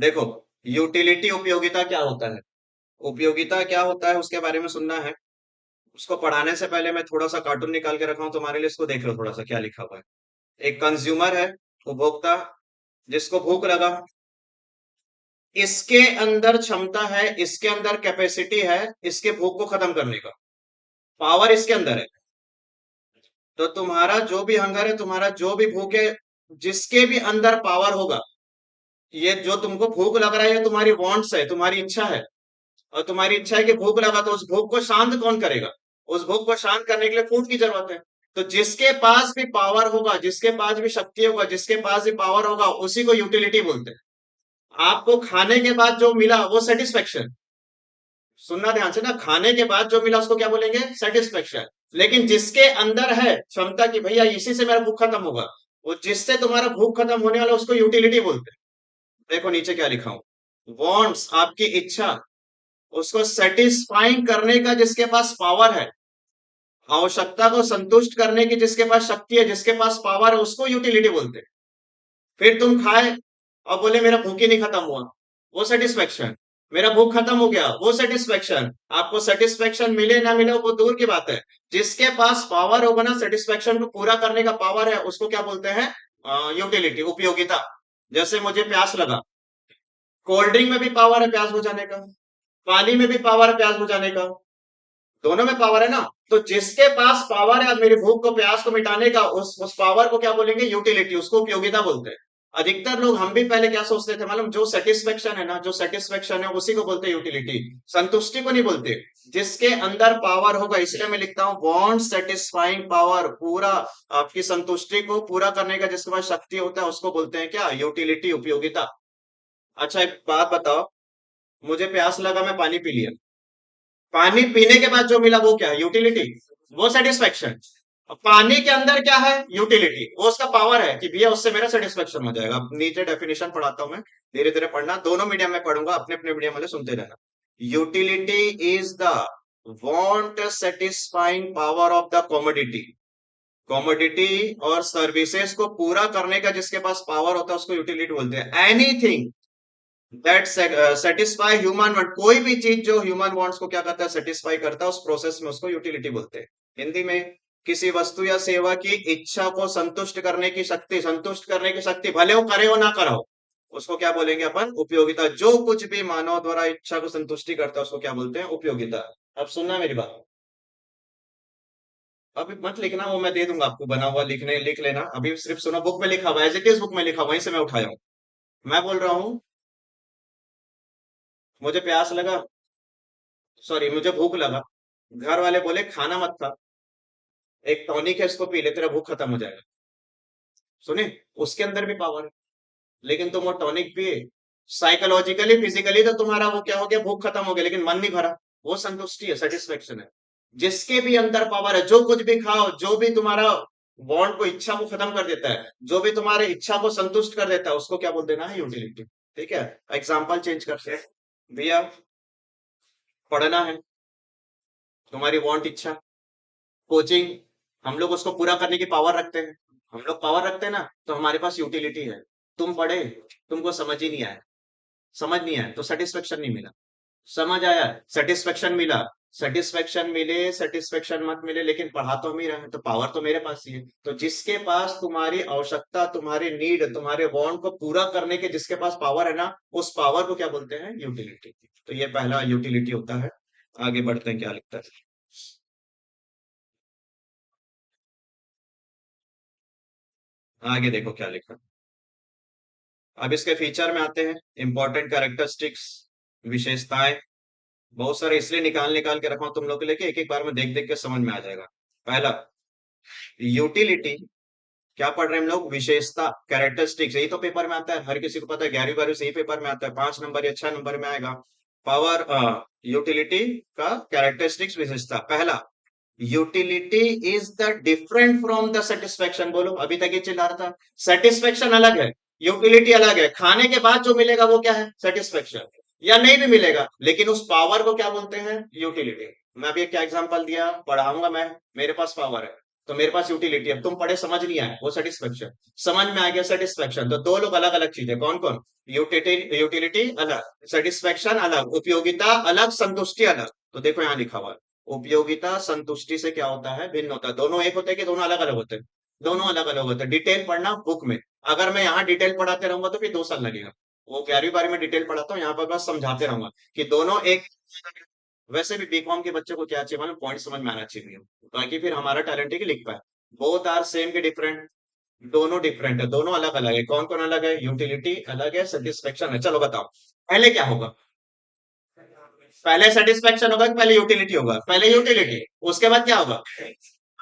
देखो, यूटिलिटी उपयोगिता क्या होता है, उपयोगिता क्या होता है उसके बारे में सुनना है। उसको पढ़ाने से पहले मैं थोड़ा सा कार्टून निकाल के रखा हूं तुम्हारे लिए, इसको देख लो थोड़ा सा क्या लिखा हुआ है। एक कंज्यूमर है, उपभोक्ता, जिसको भूख लगा, इसके अंदर क्षमता है, इसके अंदर कैपेसिटी है, इसके भूख को खत्म करने का पावर इसके अंदर है। तो तुम्हारा जो भी हंगर है, तुम्हारा जो भी भूख है, जिसके भी अंदर पावर होगा, ये जो तुमको भूख लग रहा है ये तुम्हारी वांट्स है, तुम्हारी इच्छा है। और तुम्हारी इच्छा है कि भूख लगा, तो उस भूख को शांत कौन करेगा? उस भूख को शांत करने के लिए फूड की जरूरत है। तो जिसके पास भी पावर होगा, जिसके पास भी शक्ति होगा, जिसके पास भी पावर होगा, उसी को यूटिलिटी बोलते हैं। आपको खाने के बाद जो मिला वो सेटिस्फेक्शन। सुनना ध्यान से ना, खाने के बाद जो मिला उसको क्या बोलेंगे? सेटिस्फेक्शन। लेकिन जिसके अंदर है क्षमता की भैया इसी से मेरा भूख खत्म होगा, वो जिससे तुम्हारा भूख खत्म होने वाला उसको यूटिलिटी बोलते हैं। देखो नीचे क्या लिखा हूं, वांट्स आपकी इच्छा, उसको सेटिस्फाइंग करने का जिसके पास पावर है, आवश्यकता को संतुष्ट करने की जिसके पास शक्ति है, जिसके पास पावर है, उसको यूटिलिटी बोलते हैं। फिर तुम खाए और बोले मेरा भूख ही नहीं खत्म हुआ, वो सेटिस्फेक्शन। मेरा भूख खत्म हो गया, वो सेटिस्फेक्शन। आपको सेटिस्फेक्शन मिले ना मिले वो दूर की बात है, जिसके पास पावर होगा ना, सेटिस्फेक्शन को पूरा करने का पावर है, उसको क्या बोलते हैं? यूटिलिटी, उपयोगिता। जैसे मुझे प्यास लगा, कोल्ड ड्रिंक में भी पावर है प्यास बुझाने का, पानी में भी पावर है प्यास बुझाने का, दोनों में पावर है ना। तो जिसके पास पावर है मेरी भूख को, प्यास को मिटाने का, उस पावर को क्या बोलेंगे? यूटिलिटी, उसको उपयोगिता बोलते हैं। अधिकतर लोग, हम भी पहले क्या सोचते थे मालूम, जो सेटिस्फेक्शन है ना, जो सेटिस्फेक्शन है उसी को बोलते हैं यूटिलिटी, संतुष्टि को नहीं बोलते। जिसके अंदर पावर होगा, इसलिए मैं लिखता हूं वांट सेटिस्फाइंग पावर, पूरा आपकी संतुष्टि को पूरा करने का जिसके पास शक्ति होता है उसको बोलते हैं क्या? यूटिलिटी, उपयोगिता। अच्छा एक बात बताओ, मुझे प्यास लगा, मैं पानी पी लिया, पानी पीने के बाद जो मिला वो क्या है? यूटिलिटी, वो सेटिस्फेक्शन। पानी के अंदर क्या है? यूटिलिटी, वो उसका पावर है कि भैया उससे मेरा सेटिस्फेक्शन हो जाएगा। अब नीचे डेफिनेशन पढ़ाता हूं मैं, धीरे धीरे पढ़ना, दोनों मीडियम में पढ़ूंगा, अपने अपने मीडियम वाले सुनते रहना। Utility is the want satisfying power of the commodity, commodity और सर्विसेज को पूरा करने का जिसके पास पावर होता है उसको यूटिलिटी बोलते हैं। Anything that satisfy human want, कोई भी चीज जो ह्यूमन वांट्स को क्या करता है? सेटिस्फाई करता है, उस प्रोसेस में उसको यूटिलिटी बोलते हैं। हिंदी में किसी वस्तु या सेवा की इच्छा को संतुष्ट करने की शक्ति, संतुष्ट करने की शक्ति, भले वो करे हो ना करो, उसको क्या बोलेंगे अपन? उपयोगिता। जो कुछ भी मानव द्वारा इच्छा को संतुष्टि करता है उसको क्या बोलते हैं? उपयोगिता। अब सुनना मेरी बात, अभी मत लिखना, वो मैं दे दूंगा आपको बना हुआ, लिखने लिख लेना, अभी सिर्फ सुनो, बुक में लिखा हुआ है, एज इट इज बुक में लिखा हुआ, वहीं से मैं उठाया हूं। मैं बोल रहा हूँ, मुझे प्यास लगा, सॉरी मुझे भूख लगा, घर वाले बोले खाना मत खा, एक टॉनिक है इसको पी ले, तेरा भूख खत्म हो जाएगा। सुने, उसके अंदर भी पावर है, लेकिन तुम वो टॉनिक पिए, साइकोलॉजिकली फिजिकली तो तुम्हारा वो क्या हो गया? भूख खत्म हो गया, लेकिन मन नहीं भरा। वो संतुष्टि है, सेटिस्फेक्शन है। जिसके भी अंदर पावर है, जो कुछ भी खाओ, जो भी तुम्हारा वांट को, इच्छा को खत्म कर देता है, जो भी तुम्हारे इच्छा को संतुष्ट कर देता है, उसको क्या बोल देना है? यूटिलिटी। ठीक है, एग्जाम्पल चेंज करते हैं भैया। पढ़ना है, तुम्हारी वांट, इच्छा, कोचिंग, हम लोग उसको पूरा करने की पावर रखते हैं। हम लोग पावर रखते हैं ना, तो हमारे पास यूटिलिटी है। तुम पढ़े, तुमको समझ ही नहीं आया, समझ नहीं आया तो सेटिस्फेक्शन नहीं मिला, समझ आया, सेटिस्फेक्शन मिला। सेटिस्फेक्शन मिले, सेटिस्फेक्शन मत मिले, लेकिन पढ़ा तो हम ही रहे हैं, तो पावर तो मेरे पास ही है। तो जिसके पास तुम्हारी आवश्यकता, तुम्हारी नीड, तुम्हारे वांट को पूरा करने के जिसके पास पावर है ना, उस पावर को क्या बोलते हैं? यूटिलिटी। तो ये पहला यूटिलिटी होता है। आगे बढ़ते हैं, क्या लिखता है आगे, देखो क्या लिखा। अब इसके फीचर में आते हैं, इंपॉर्टेंट कैरेक्टरिस्टिक्स, विशेषताएं। बहुत सारे इसलिए निकाल निकाल के रखा हूं तुम लोग के लिए कि एक एक बार में देख देख के समझ में आ जाएगा। पहला, यूटिलिटी, क्या पढ़ रहे हैं हम लोग? विशेषता, कैरेक्टरिस्टिक्स। यही तो पेपर में आता है, हर किसी को पता है, 11वीं 12वीं से ही पेपर में आता है, 5 नंबर या 6 नंबर में आएगा। पावर, यूटिलिटी का कैरेक्टरिस्टिक्स, विशेषता। पहला, utility is the different from the satisfaction. बोलो, अभी तक ये चिल्ला रहा था, सेटिस्फेक्शन अलग है, यूटिलिटी अलग है। खाने के बाद जो मिलेगा वो क्या है? सेटिस्फेक्शन। या नहीं भी मिलेगा, लेकिन उस पावर को क्या बोलते हैं? यूटिलिटी। मैं अभी क्या एग्जांपल दिया, पढ़ाऊंगा मैं, मेरे पास पावर है, तो मेरे पास यूटिलिटी, अब तुम पढ़े समझ नहीं आया वो सेटिस्फेक्शन, समझ में आ गया सेटिस्फेक्शन, तो दो लोग अलग अलग चीजें, कौन कौन? यूटिलिटी, यूटिलिटी अलग, सेटिस्फेक्शन अलग, उपयोगिता अलग, संतुष्टि अलग। तो देखो यहाँ लिखा हुआ है, उपयोगिता संतुष्टि से क्या होता है, भिन्न होता है। दोनों एक होते हैं कि दोनों अलग अलग होते हैं? दोनों अलग अलग होते हैं। डिटेल पढ़ना बुक में, अगर मैं यहाँ डिटेल पढ़ाते रहूंगा तो फिर 2 साल लगेगा। वो 11वीं 12वीं में डिटेल पढ़ाता हूँ, यहाँ पर बस समझाते रहूंगा कि दोनों एक। वैसे भी बीकॉम के बच्चे को क्या चाहिए मालूम, पॉइंट समझ में आना चाहिए, ताकि फिर हमारा टैलेंट है कि लिख पाए। बोथ आर सेम के डिफरेंट? दोनों डिफरेंट है, दोनों अलग अलग है। कौन कौन अलग है? यूटिलिटी अलग है, सेटिस्फेक्शन है। चलो बताओ, पहले क्या होगा? पहले सेटिस्फेक्शन होगा कि पहले यूटिलिटी होगा? पहले यूटिलिटी, उसके बाद क्या होगा?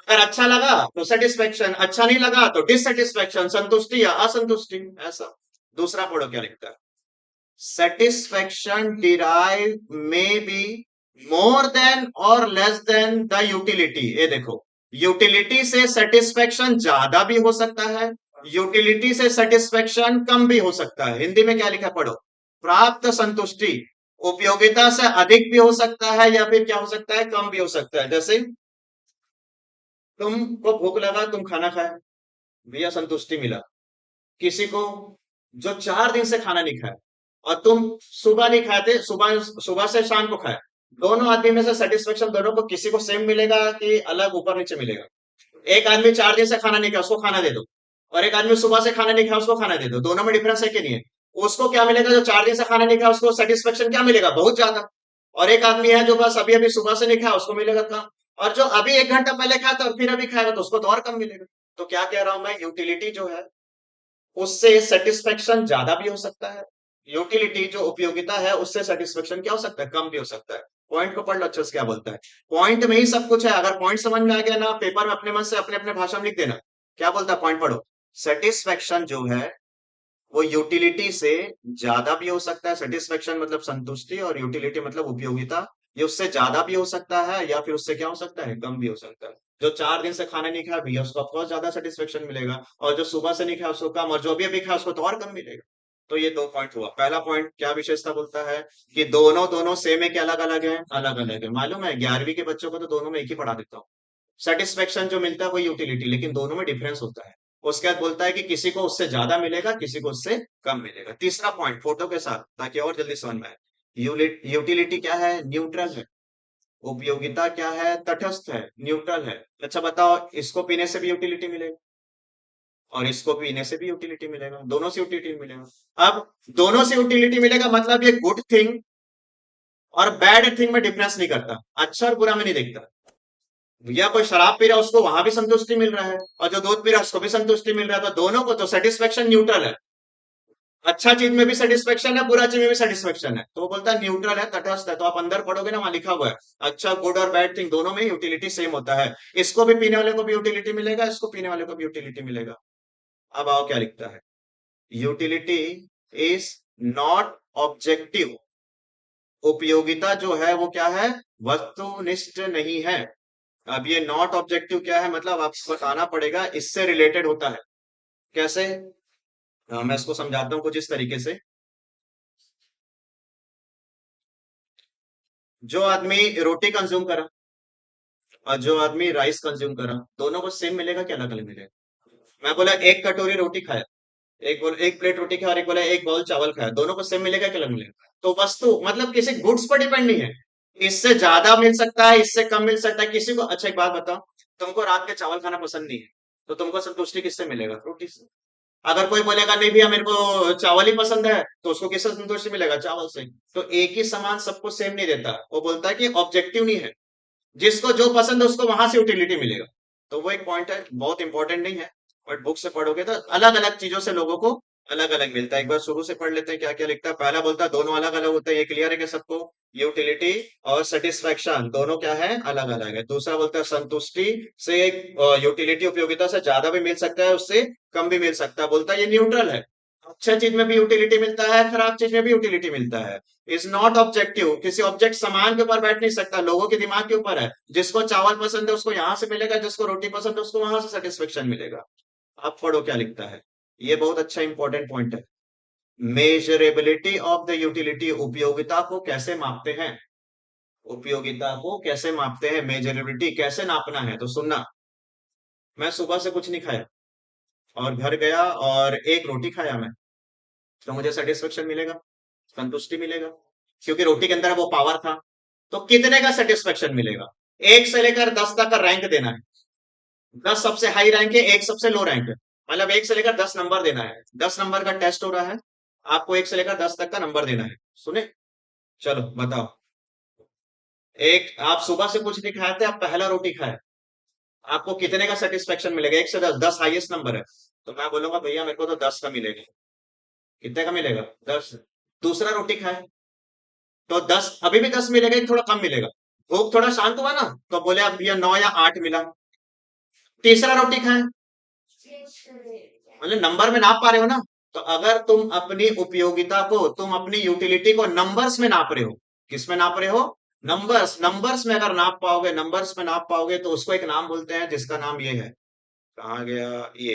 अगर अच्छा लगा तो सेटिस्फेक्शन, अच्छा नहीं लगा तो डिससेटिस्फेक्शन, संतुष्टि या असंतुष्टि, ऐसा। दूसरा पढ़ो क्या लिखता है, satisfaction derived may be more than or less than the utility। ये देखो, यूटिलिटी से सेटिस्फेक्शन ज्यादा भी हो सकता है, यूटिलिटी से सेटिस्फेक्शन कम भी हो सकता है। हिंदी में क्या लिखा है पढ़ो, प्राप्त संतुष्टि उपयोगिता से अधिक भी हो सकता है या फिर क्या हो सकता है, कम भी हो सकता है। जैसे तुमको भूख लगा, तुम खाना खाए, भैया संतुष्टि मिला। किसी को जो 4 दिन से खाना नहीं खाया, और तुम सुबह नहीं खाए थे, सुबह सुबह से शाम को खाए, दोनों आदमी में से सेटिस्फेक्शन दोनों को, किसी को सेम मिलेगा कि अलग ऊपर नीचे मिलेगा? एक आदमी 4 दिन से खाना नहीं खाया, उसको खाना दे दो, और एक आदमी सुबह से खाना नहीं खाया, उसको खाना दे दो, दोनों में डिफरेंस है कि नहीं है? उसको क्या मिलेगा, जो 4 दिन से खाना नहीं खाया, उसको सेटिस्फेक्शन क्या मिलेगा, बहुत ज्यादा। और एक आदमी है जो बस अभी अभी सुबह से नहीं खाया, उसको मिलेगा कम। और जो अभी 1 घंटा पहले खाया था और फिर अभी खाएगा, तो उसको तो और कम मिलेगा। तो क्या कह रहा हूं मैं, यूटिलिटी जो है उससे सेटिस्फेक्शन ज्यादा भी हो सकता है, यूटिलिटी जो उपयोगिता है उससे सेटिस्फेक्शन क्या हो सकता है, कम भी हो सकता है। पॉइंट को पढ़ लो अच्छे से, क्या बोलता है। पॉइंट में ही सब कुछ है, अगर पॉइंट समझ में आ गया ना, पेपर में अपने मन से अपने अपने भाषा में लिख देना। क्या बोलता है, पॉइंट पढ़ो। सेटिस्फेक्शन जो है वो यूटिलिटी से ज्यादा भी हो सकता है, सेटिस्फेक्शन मतलब संतुष्टि, और यूटिलिटी मतलब उपयोगिता, ये उससे ज्यादा भी हो सकता है या फिर उससे क्या हो सकता है, कम भी हो सकता है। जो 4 दिन से खाना नहीं खाया भैया, उसको ऑफकोर्स ज्यादा सेटिस्फेक्शन मिलेगा, और जो सुबह से नहीं खाया उसको कम, और जो अभी अभी खाया उसको तो और कम मिलेगा। तो ये 2 पॉइंट हुआ। पहला पॉइंट क्या विशेषता बोलता है, कि दोनों दोनों सेम है कि अलग अलग है, अलग अलग है। मालूम है 11वीं के बच्चों को तो दोनों में एक ही पढ़ा देता हूँ। सेटिस्फेक्शन जो मिलता है वो यूटिलिटी, लेकिन दोनों में डिफरेंस होता है। उसके बाद बोलता है कि किसी को उससे ज्यादा मिलेगा, किसी को उससे कम मिलेगा। तीसरा पॉइंट फोटो के साथ, ताकि और जल्दी समझ में आए। यूटिलिटी क्या है, न्यूट्रल है। उपयोगिता क्या है, तटस्थ है, न्यूट्रल है। अच्छा बताओ, इसको पीने से भी यूटिलिटी मिलेगा, और इसको पीने से भी यूटिलिटी मिलेगा, दोनों से यूटिलिटी मिलेगा। अब दोनों से यूटिलिटी मिलेगा मतलब ये गुड थिंग और बैड थिंग में डिफरेंस नहीं करता, अच्छा और बुरा में नहीं देखता। भैया कोई शराब पी रहा है, उसको वहां भी संतुष्टि मिल रहा है, और जो दूध पी रहा है उसको भी संतुष्टि मिल रहा है, तो दोनों को तो सेटिस्फेक्शन न्यूट्रल है। अच्छा चीज में भी सेटिस्फेक्शन है, बुरा चीज में भी सेटिस्फेक्शन है, तो वो बोलता है न्यूट्रल है, तटस्थ है। तो आप अंदर पढ़ोगे ना, वहां लिखा हुआ है अच्छा, गुड और बैड थिंग दोनों में यूटिलिटी सेम होता है। इसको भी पीने वाले को भी यूटिलिटी मिलेगा, इसको पीने वाले को भी यूटिलिटी मिलेगा। अब आओ क्या लिखता है, यूटिलिटी इज नॉट ऑब्जेक्टिव। उपयोगिता जो है वो क्या है, वस्तुनिष्ठ नहीं है। अब ये नॉट ऑब्जेक्टिव क्या है, मतलब आपको बताना पड़ेगा, इससे रिलेटेड होता है। कैसे? मैं इसको समझाता हूँ कुछ इस तरीके से। जो आदमी रोटी कंज्यूम करा और जो आदमी राइस कंज्यूम करा, दोनों को सेम मिलेगा कि अलग अलग मिलेगा? मैं बोला एक कटोरी रोटी खाया, एक बोल एक प्लेट रोटी खाया, और एक बोला एक बाउल चावल खाया, दोनों को सेम मिलेगा कि अलग मिलेगा? तो वस्तु मतलब किसी गुड्स पर डिपेंड नहीं है, इससे ज्यादा मिल सकता है, इससे कम मिल सकता है किसी को। अच्छा एक बात बताओ, तुमको रात के चावल खाना पसंद नहीं है, तो तुमको संतुष्टि किससे मिलेगा, रोटी से। अगर कोई बोलेगा नहीं भैया मेरे को चावल ही पसंद है, तो उसको किससे संतुष्टि मिलेगा, चावल से। तो एक ही समान सबको सेम नहीं देता, वो बोलता है कि ऑब्जेक्टिव नहीं है, जिसको जो पसंद है उसको वहां से यूटिलिटी मिलेगा। तो वो एक पॉइंट है, बहुत इंपॉर्टेंट नहीं है, बट बुक से पढ़ोगे तो अलग अलग चीजों से लोगों को अलग अलग मिलता है। एक बार शुरू से पढ़ लेते हैं क्या क्या लिखता है। पहला बोलता है दोनों अलग अलग होते हैं, ये क्लियर है कि सबको? यूटिलिटी और सेटिस्फैक्शन दोनों क्या है, अलग अलग है। दूसरा बोलता है संतुष्टि से यूटिलिटी उपयोगिता से ज्यादा भी मिल सकता है, उससे कम भी मिल सकता है, बोलता है ये न्यूट्रल है। अच्छा चीज में भी यूटिलिटी मिलता है, खराब चीज में भी यूटिलिटी मिलता है। इज नॉट ऑब्जेक्टिव, किसी ऑब्जेक्ट सामान के ऊपर बैठ नहीं सकता, लोगों के दिमाग के ऊपर है। जिसको चावल पसंद है उसको यहाँ से मिलेगा, जिसको रोटी पसंद है उसको वहां से सेटिस्फेक्शन मिलेगा। अब पढ़ो क्या लिखता है, ये बहुत अच्छा इंपॉर्टेंट पॉइंट है। मेजरेबिलिटी ऑफ द यूटिलिटी, उपयोगिता को कैसे मापते हैं, उपयोगिता को कैसे मापते हैं, मेजरेबिलिटी कैसे नापना है, तो सुनना। मैं सुबह से कुछ नहीं खाया और घर गया और एक रोटी खाया मैं, तो मुझे सेटिस्फेक्शन मिलेगा, संतुष्टि मिलेगा, क्योंकि रोटी के अंदर वो पावर था। तो कितने का सेटिस्फेक्शन मिलेगा? 1 से लेकर 10 तक का रैंक देना है। 10 सबसे हाई रैंक है, एक सबसे लो रैंक है। मतलब 1 से लेकर 10 नंबर देना है। 10 नंबर का टेस्ट हो रहा है, आपको 1 से लेकर 10 तक का नंबर देना है। सुने? चलो बताओ। एक आप सुबह से कुछ नहीं खाए थे, आप पहला रोटी खाए, आपको कितने का सेटिस्फेक्शन मिलेगा? 1 से 10, 10 हाईएस्ट नंबर है। तो मैं बोलूंगा भैया मेरे को तो 10 का मिलेगा। कितने का मिलेगा? 10। दूसरा रोटी खाए तो 10, अभी भी 10 मिलेगा, एक थोड़ा कम मिलेगा। भूख थोड़ा शांत हुआ ना, तो बोले अब भैया 9 या 8 मिला। तीसरा रोटी खाए, मतलब नंबर में नाप पा रहे हो ना? तो अगर तुम अपनी उपयोगिता को, तुम अपनी यूटिलिटी को नंबर्स में नाप रहे हो, किस में नाप रहे हो? नंबर्स। नंबर्स में अगर नाप पाओगे, नंबर्स में नाप पाओगे तो उसको एक नाम बोलते हैं जिसका नाम ये है। कहाँ गया ये?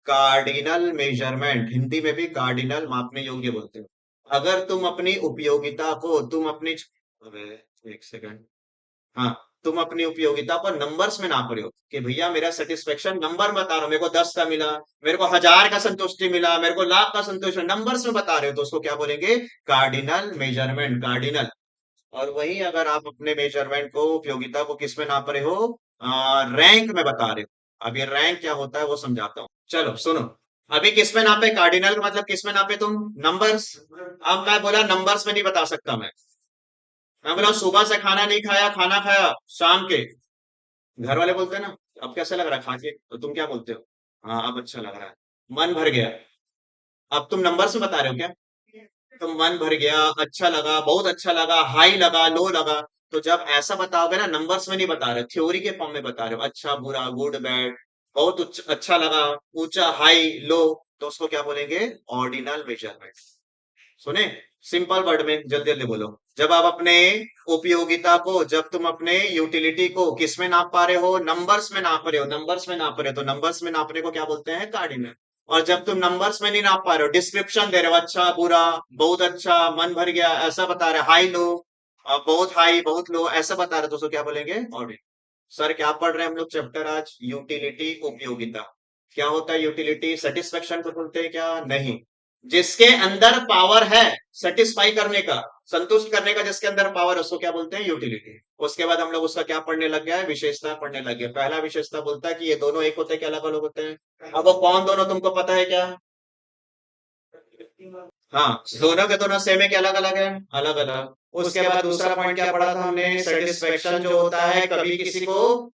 Cardinal measurement. हिंदी में भी कार्डिनल, मापने योग्य बोलते हो। अगर तुम अपनी उपयोगिता को, तुम अपनी, अबे, एक सेकंड। हाँ, तुम अपनी उपयोगिता को नंबर्स में नाप रहे हो कि भैया मेरा सेटिस्फेक्शन नंबर बता रहा हूँ, मेरे को 10 का मिला, मेरे को 1000 का संतुष्टि मिला, मेरे को लाख का संतुष्टि, नंबर्स में बता रहे हो, तो उसको क्या बोलेंगे? Cardinal measurement, cardinal. और वही अगर आप अपने मेजरमेंट को, उपयोगिता को किस में नाप रहे हो? रैंक में बता रहे हो। अब ये रैंक क्या होता है वो समझाता हूँ, चलो सुनो। अभी किस में नापे? कार्डिनल मतलब किस में नापे तुम? नंबर्स। अब मैं बोला नंबर्स में नहीं बता सकता मैं बोला सुबह से खाना नहीं खाया, खाना खाया शाम के। घर वाले बोलते हैं ना, अब कैसा लग रहा है खा के, तो तुम क्या बोलते हो? हाँ अब अच्छा लग रहा है, मन भर गया। अब तुम नंबर्स में बता रहे हो क्या? तो मन भर गया, अच्छा लगा, बहुत अच्छा लगा, हाई लगा, लो लगा। तो जब ऐसा बताओगे ना, नंबर्स में नहीं बता रहे, थ्योरी के फॉर्म में बता रहे हो, अच्छा बुरा, गुड बैड, बहुत अच्छा लगा, ऊंचा हाई लो, तो उसको क्या बोलेंगे? Ordinal measurement. सुने? सिंपल वर्ड में जल्दी जल्दी बोलो। जब आप अपने उपयोगिता को, जब तुम अपने यूटिलिटी को किस में नाप पा रहे हो? नंबर्स में नाप रहे हो, नंबर्स में नाप रहे हो, तो नंबर्स में नापने को क्या बोलते हैं? कार्डिनल। और जब तुम नंबर्स में नहीं नाप पा रहे हो, डिस्क्रिप्शन दे रहे हो, अच्छा बुरा, बहुत अच्छा, मन भर गया, ऐसा बता रहे, हाई लो, बहुत हाई बहुत लो, ऐसा बता रहे, तो उसको क्या बोलेंगे? ऑर्डिनल। सर क्या पढ़ रहे हैं हम लोग चैप्टर आज? यूटिलिटी, उपयोगिता। क्या होता है यूटिलिटी? सेटिस्फेक्शन को बोलते हैं क्या? नहीं। जिसके अंदर पावर है सेटिस्फाई करने का, संतुष्ट करने का, जिसके अंदर पावर है उसको क्या बोलते हैं? यूटिलिटी। उसके बाद हम लोग उसका क्या पढ़ने लग गया है? विशेषता पढ़ने लग गया। पहला विशेषता बोलता है कि ये दोनों एक होते हैं कि अलग अलग होते हैं? अब वो कौन दोनों तुमको पता है क्या? हाँ, दोनों के दोनों सेम है कि अलग अलग है? अलग अलग। उसके बाद दूसरा पॉइंट क्या पढ़ा था हमने? सेटिस्फेक्शन जो होता है, कभी किसी को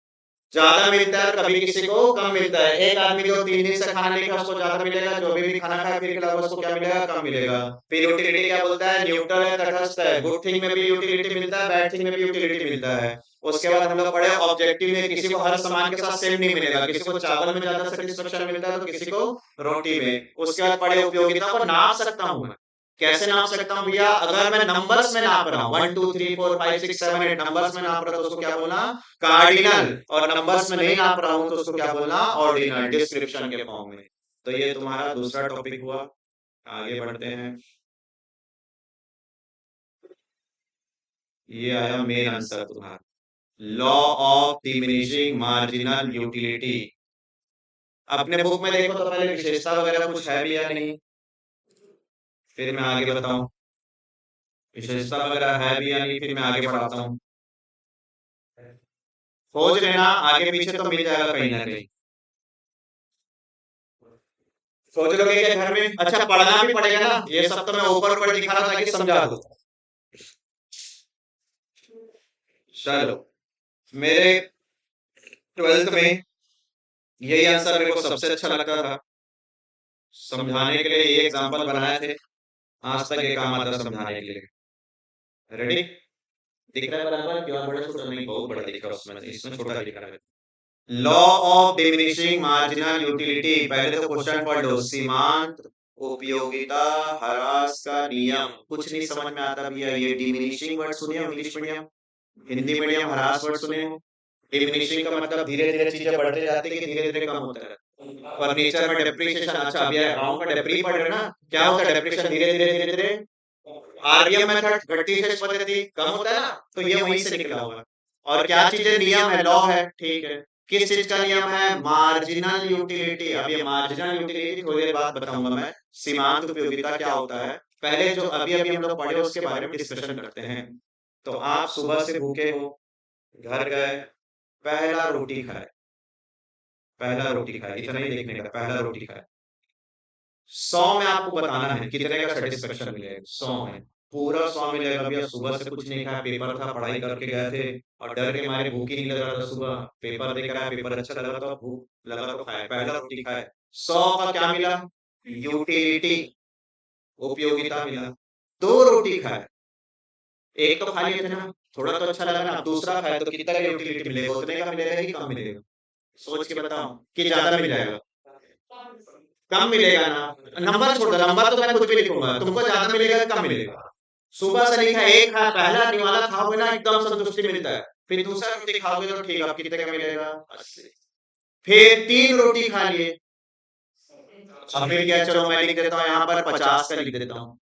ज्यादा मिलता है और कभी किसी को कम मिलता है। एक आदमी जो 3 दिन से खाना नहीं खा उसको ज्यादा मिलेगा, जो भी खाना खाए फिर खिलाओ उसको क्या मिलेगा? कम मिलेगा। फिर यूटिलिटी क्या बोलता है? न्यूट्रल है, तटस्थ है। गुड थिंग में भी यूटिलिटी मिलता है, बैड थिंग में भी यूटिलिटी मिलता है। उसके बाद हम लोग पढ़े ऑब्जेक्टिव में, किसी को हर सामान के साथ सेम नहीं मिलेगा, किसी को चावल में ज्यादा सेटिस्फेक्शन मिलता है तो किसी को रोटी में। उसके बाद पढ़े उपयोगिता को नाप सकता हूँ मैं। कैसे नाप सकता हूँ भैया? अगर मैं नंबर्स में नाप रहा हूँ, 1 2 3 4 5 6 7 8 नंबर्स में नाप रहा हूँ तो उसको क्या बोलना? कार्डिनल। और नंबर्स में नहीं नाप रहा हूं तो उसको क्या बोलना? ऑर्डिनल, डिस्क्रिप्शन के फॉर्म में। तो ये तुम्हारा दूसरा टॉपिक हुआ। आगे बढ़ते हैं। ये आया मेन आंसर तुम्हारा, law of diminishing marginal utility. अपने बुक में देखो तो पहले विशेषता वगैरह कुछ है भी या नहीं, फिर मैं आगे बताऊं विशेषता वगैरह है भी या नहीं, फिर मैं आगे बढ़ाता हूँ। खोज लेना, आगे पीछे तो मिल जाएगा कहीं ना कहीं। सोच लोगे कि घर में, अच्छा पढ़ना भी पड़ेगा ना, ये सब तो मैं ऊपर ऊपर दिखा रहा था कि समझा दो। चलो, मेरे 12th में यही आंसर मेरे को सबसे अच्छा लगता था। समझाने के लिए ये एग्जांपल बनाए थे, आज तक ये काम आता है समझाने के लिए। रेडी? दिख रहा है बराबर? क्यों बड़ा छोटा? नहीं, बहुत बड़ा दिख रहा है उसमें, इसमें छोटा दिख रहा है। Law of diminishing marginal utility. पहले तो क्वेश्चन पढ़ लो, सीमांत उपयोगिता ह्रास का नियम। कुछ नहीं समझ में आता भैया, ये डिमिनिशिंग वर्ड सुने हो इंग्लिश मीडियम? हिंदी मीडियम ह्रास वर्ड सुने हो? डिमिनिशिंग का मतलब धीरे धीरे चीजें बढ़ते जाती है कि धीरे धीरे कम होता है। फर्नीचर में डेप्रिसिएशन, अच्छा अभी अराउंड का डेप्री पढ़ रहे हैं ना, क्या होता है डेप्रिसिएशन? धीरे धीरे धीरे धीरे आरबीएम मेथड, घटती से पद्धति, कम होता है ना, तो ये वहीं से निकला हुआ है। और क्या चीजें? नियम है, लॉ है, ठीक है। किस चीज का नियम है? Marginal utility. अब ये मार्जिनल यूटिलिटी थोड़ी देर बाद बताऊंगा मैं। सीमांत उपयोगिता क्या होता है, पहले जो अभी अभी हम लोग पढ़े उसके बारे में डिस्कशन करते हैं। तो आप सुबह से भूखे हो, घर गए, पहला रोटी खाए, पहला रोटी खाए, इतना ही देखने का, पहला रोटी खाए। 100 में आपको बताना है कितने का सेटिस्फेक्शन मिलेगा। 100 में पूरा 100 मिलेगा। भैया सुबह से कुछ नहीं खाया, पेपर था, पढ़ाई करके गए थे और डर के मारे भूख ही नहीं लग रहा था। सुबह पेपर देख रहा है, पेपर अच्छा लगा तो भूख लगा तो खाए, पहला रोटी खाए। 100 का क्या मिला? यूटिलिटी, उपयोगिता मिला। दो रोटी खाए, एक तो खा लिए थे ना, थोड़ा तो अच्छा लगा ना। अब दूसरा खाए तो कितना का यूटिलिटी मिलेगा? उतने का मिलेगा कि कम मिलेगा? सोच के बताओ कि ज्यादा मिलेगा, कम मिलेगा ना। नंबर छोड़ दो, नंबर तो मैं कुछ भी लिखूंगा, तुमको ज्यादा मिलेगा कि कम मिलेगा? सुबह से लिखा एक खा, पहला निवाला खाओगे ना एकदम संतुष्टि मिलता है। फिर दूसरा रोटी खाओगे तो ठीक है, अब कितने का मिलेगा? 80। फिर 3 रोटी खा लिए, अब फिर क्या, चलो मैं लिख देता हूँ यहाँ पर 50 का लिख देता हूँ।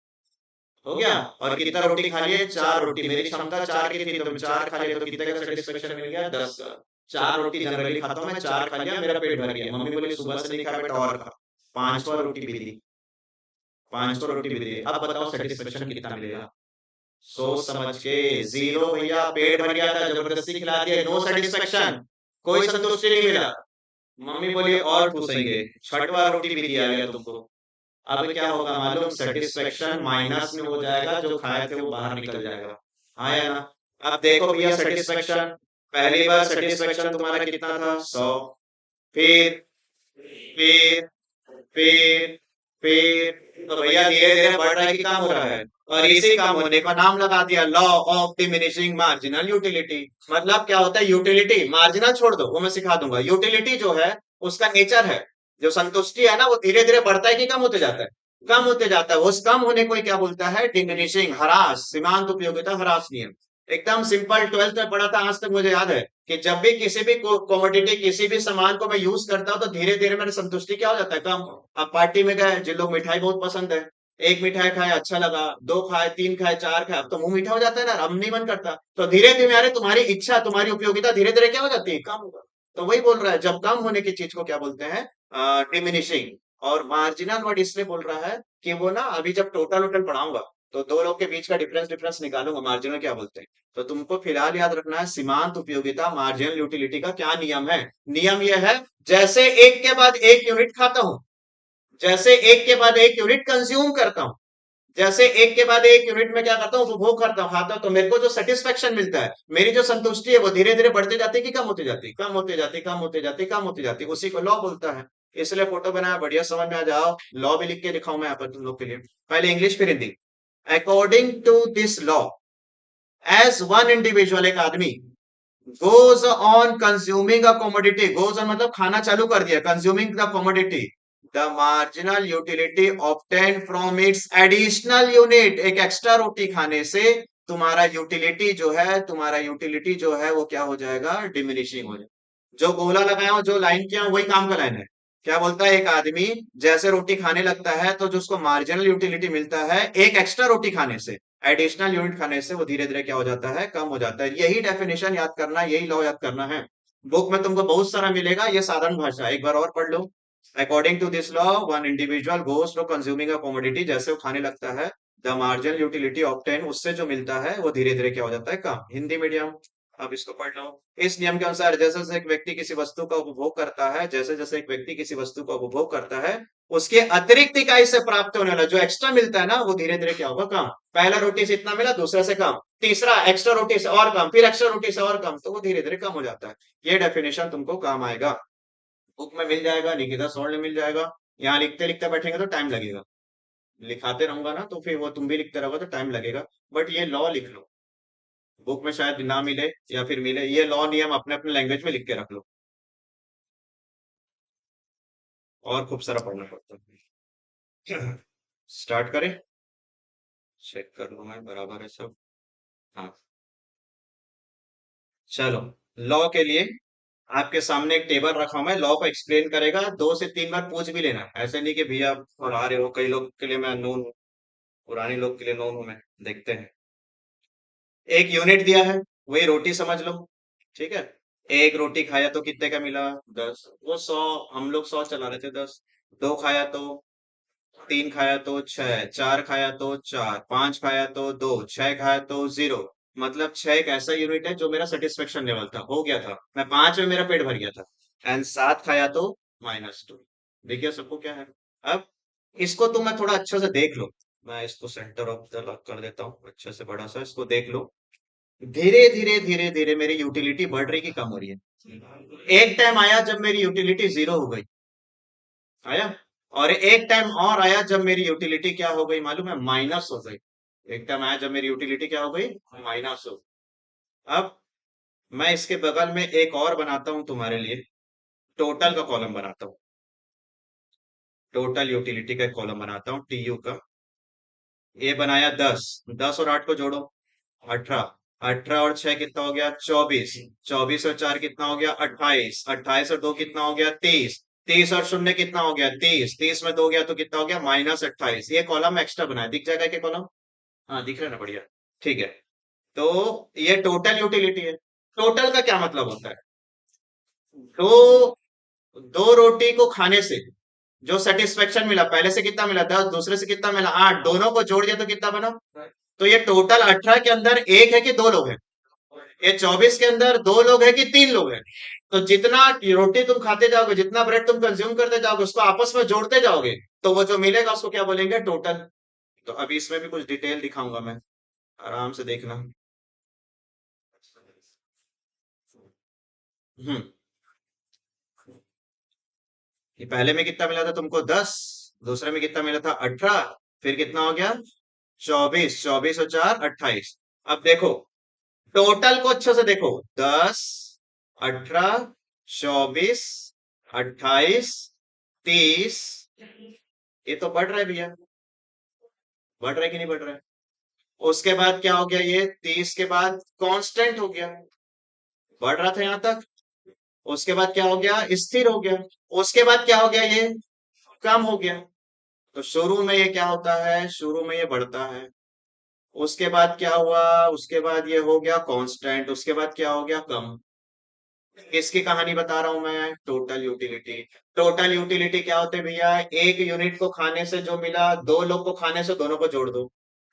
हो गया। और कितना रोटी खा लिए? 4 रोटी। मेरी क्षमता 4 की थी तो मैं 4 खा लिया, तो कितने का सेटिस्फेक्शन मिल गया? 10 का। 4 रोटी जनरली खाता हूँ मैं, 4 खा लिया, मेरा पेट भर गया। मम्मी बोली सुबह से नहीं खा बेटा और खा। 5वां रोटी भी दी, 5 रोटी भी दी। अब बताओ सेटिस्फेक्शन कितना मिलेगा? सोच समझ के। जीरो भैया, पेट भर गया था, जबरदस्ती खिला दिया, नो सेटिस्फेक्शन, कोई संतुष्टि नहीं मिला। मम्मी बोली और ठूसेंगे, 6वां रोटी भी दिया गया तुमको। अब क्या होगा मालूम? सेटिस्फेक्शन माइनस में हो जाएगा, जो खाए थे वो बाहर निकल जाएगा। हाँ या ना? अब देखो भैया सेटिस्फेक्शन, पहली बार सेटिस्फेक्शन तुम्हारा कितना था? 100। फिर फिर फिर फिर तो भैया धीरे धीरे बढ़ रहा है कि कम हो रहा है? और इसी कम होने का नाम लगा दिया law of diminishing marginal utility. मतलब क्या होता है यूटिलिटी? मार्जिनल छोड़ दो, वो मैं सिखा दूंगा। यूटिलिटी जो है उसका नेचर है, जो संतुष्टि है ना, वो धीरे धीरे बढ़ता है कि कम होते जाता है? कम होते जाता है। उस कम होने को ही क्या बोलता है? डिमिनिशिंग, ह्रास, सीमांत उपयोगिता ह्रास नियम। एकदम सिंपल, 12th में पढ़ा था, आज तक मुझे याद है कि जब भी किसी भी कमोडिटी, किसी भी सामान को मैं यूज करता हूँ तो धीरे धीरे मेरी संतुष्टि क्या हो जाता है? कम। अब पार्टी में गए, जिन लोग मिठाई बहुत पसंद है, एक मिठाई खाए अच्छा लगा, दो खाए, तीन खाए, चार खाए, अब तो मुंह मीठा हो जाता है ना, अब नहीं मन करता। तो धीरे धीरे अरे तुम्हारी इच्छा, तुम्हारी उपयोगिता धीरे धीरे क्या हो जाती है? कम होगा। तो वही बोल रहा है, जब कम होने की चीज को क्या बोलते हैं? डिमिनिशिंग। और मार्जिनल वर्ड इसलिए बोल रहा है कि वो ना, अभी जब टोटल वोटल पढ़ाऊंगा तो दो लोग के बीच का डिफरेंस डिफरेंस निकालूंगा, मार्जिनल क्या बोलते हैं। तो तुमको फिलहाल याद रखना है सीमांत उपयोगिता मार्जिनल यूटिलिटी का क्या नियम है। नियम यह है, जैसे एक के बाद एक यूनिट खाता हूं, जैसे एक के बाद एक यूनिट कंज्यूम करता हूं, जैसे एक के बाद एक यूनिट में क्या करता हूँ? उपभोग करता हूँ, खाता हूं, तो मेरे को जो सेटिस्फेक्शन मिलता है, मेरी जो संतुष्टि है, वो धीरे धीरे बढ़ते जाती है कि कम होती जाती है? कम होते जाती, कम होते जाती, कम होती जाती। उसी को लॉ बोलता है। इसलिए फोटो बनाया, बढ़िया समझ में आ जाओ। लॉ भी लिख के दिखाऊं मैं यहाँ पर तुम लोग के लिए, पहले इंग्लिश फिर Hindi. According to this law, as one individual, एक आदमी goes on consuming a commodity, goes on मतलब खाना चालू कर दिया, consuming the commodity, the marginal utility obtained from its additional unit, एक एक्स्ट्रा रोटी खाने से तुम्हारा यूटिलिटी जो है, तुम्हारा यूटिलिटी जो है वो क्या हो जाएगा? डिमिनिशिंग हो जाएगा। जो गोला लगाया हो, जो लाइन किया हो, वही काम का लाइन है। क्या बोलता है? एक आदमी जैसे रोटी खाने लगता है तो जो उसको मार्जिनल यूटिलिटी मिलता है एक एक्स्ट्रा रोटी खाने से, एडिशनल यूनिट खाने से, वो धीरे धीरे क्या हो जाता है? कम हो जाता है। यही डेफिनेशन याद करना है, यही लॉ याद करना है। बुक में तुमको बहुत सारा मिलेगा, ये साधारण भाषा, एक बार और पढ़ लो। According to this law, one individual goes to consuming a commodity, जैसे वो खाने लगता है, द मार्जिनल यूटिलिटी ऑब्टेन, उससे जो मिलता है वो धीरे धीरे क्या हो जाता है? कम। हिंदी मीडियम, अब इसको पढ़ लो। इस नियम के अनुसार जैसे जैसे एक व्यक्ति किसी वस्तु का उपभोग करता है, जैसे जैसे एक व्यक्ति किसी वस्तु का उपभोग करता है, उसके अतिरिक्त इकाई से प्राप्त होने वाला जो एक्स्ट्रा मिलता है ना, वो धीरे धीरे क्या होगा? कम। पहला रोटी से इतना मिला, दूसरे से कम, तीसरा एक्स्ट्रा रोटी से और कम, फिर एक्स्ट्रा रोटी से और कम, तो वो धीरे धीरे कम हो जाता है। ये डेफिनेशन तुमको काम आएगा, बुक में मिल जाएगा, निकिता सॉल्ट में मिल जाएगा। यहाँ लिखते लिखते बैठेंगे तो टाइम लगेगा, लिखाते रहूंगा ना तो फिर वो तुम भी लिखते रहोगे तो टाइम लगेगा। बट ये लॉ लिख लो, बुक में शायद ना मिले या फिर मिले, ये लॉ नियम अपने अपने लैंग्वेज में लिख के रख लो। और खूब सारा पढ़ना पड़ता है। स्टार्ट करें? चेक कर लो मैं, बराबर है सब। हाँ, चलो। लॉ के लिए आपके सामने एक टेबल रखा हुआ है, लॉ को एक्सप्लेन करेगा, 2 से 3 बार पूछ भी लेना, ऐसे नहीं कि भैया पढ़ा रहे हो, कई लोग के लिए मैं अननोन हूँ, पुराने लोग के लिए नोन हूं मैं। देखते हैं। एक यूनिट दिया है, वही रोटी समझ लो, ठीक है। एक रोटी खाया तो कितने का मिला? 10। वो 100, हम लोग 100 चला रहे थे। 10, दो खाया तो तीन, खाया तो छह, चार खाया तो चार, पांच खाया तो दो, छह खाया तो जीरो। मतलब छह एक ऐसा यूनिट है जो मेरा सेटिस्फेक्शन लेवल था, हो गया था। मैं पांच में मेरा पेट भर गया था। एंड सात खाया तो -2। देखिए सबको क्या है। अब इसको तो मैं थोड़ा अच्छे से देख लो। मैं इसको सेंटर ऑफ द लॉक कर देता हूँ अच्छे से, बड़ा सा इसको देख लो। धीरे धीरे धीरे धीरे मेरी यूटिलिटी बढ़ रही की कम हो रही है? एक टाइम आया जब मेरी यूटिलिटी जीरो हो गई, आया। और एक टाइम और आया जब मेरी यूटिलिटी क्या हो गई मालूम है? माइनस हो गई। एक टाइम आया जब मेरी यूटिलिटी क्या हो गई? माइनस हो। अब मैं इसके बगल में एक और बनाता हूं तुम्हारे लिए, टोटल का कॉलम बनाता हूँ। टोटल यूटिलिटी का एक कॉलम बनाता हूँ, टीयू का। ये बनाया 10। 10 और 8 को जोड़ो, 18। 18 और 6 कितना हो गया? 24। 24 और 4 कितना हो गया? 28। 28 और 2 कितना हो गया? 30। 30 और शून्य कितना हो गया? 30। 30 में 2 गया तो कितना हो गया? -28। ये कॉलम एक्स्ट्रा बनाया, दिख जाएगा क्या कॉलम? हाँ दिख रहा है ना, बढ़िया। ठीक है। तो ये टोटल यूटिलिटी है। टोटल का क्या मतलब होता है? दो दो रोटी को खाने से जो सेटिस्फेक्शन मिला, पहले से कितना मिला? 10, दूसरे से कितना मिला? 8। दोनों को जोड़ दिया तो कितना बना? तो ये टोटल 18 के अंदर एक है कि दो लोग हैं? ये 24 के अंदर दो लोग हैं कि तीन लोग हैं? तो जितना रोटी तुम खाते जाओगे, जितना ब्रेड तुम कंज्यूम करते जाओगे, उसको आपस में जोड़ते जाओगे, तो वो जो मिलेगा उसको क्या बोलेंगे? टोटल। तो अभी इसमें भी कुछ डिटेल दिखाऊंगा मैं, आराम से देखना। हम्म। ये पहले में कितना मिला था तुमको? 10। दूसरे में कितना मिला था? 18। फिर कितना हो गया? 24। 24 और 4 28। अब देखो, टोटल को अच्छे से देखो। 10, 18, 24, 28, 30। ये तो बढ़ रहा है भैया, बढ़ रहा है कि नहीं बढ़ रहा है? उसके बाद क्या हो गया? ये 30 के बाद कांस्टेंट हो गया, बढ़ रहा था यहां तक। उसके बाद क्या हो गया? स्थिर हो गया। उसके बाद क्या हो गया? ये कम हो गया। तो शुरू में ये क्या होता है? शुरू में ये बढ़ता है। उसके बाद क्या हुआ? उसके बाद ये हो गया कांस्टेंट। उसके बाद क्या हो गया? कम। इसकी कहानी बता रहा हूं मैं, टोटल यूटिलिटी। टोटल यूटिलिटी क्या होते हैं भैया? एक यूनिट को खाने से जो मिला, दो लोग को खाने से दोनों को जोड़ दो,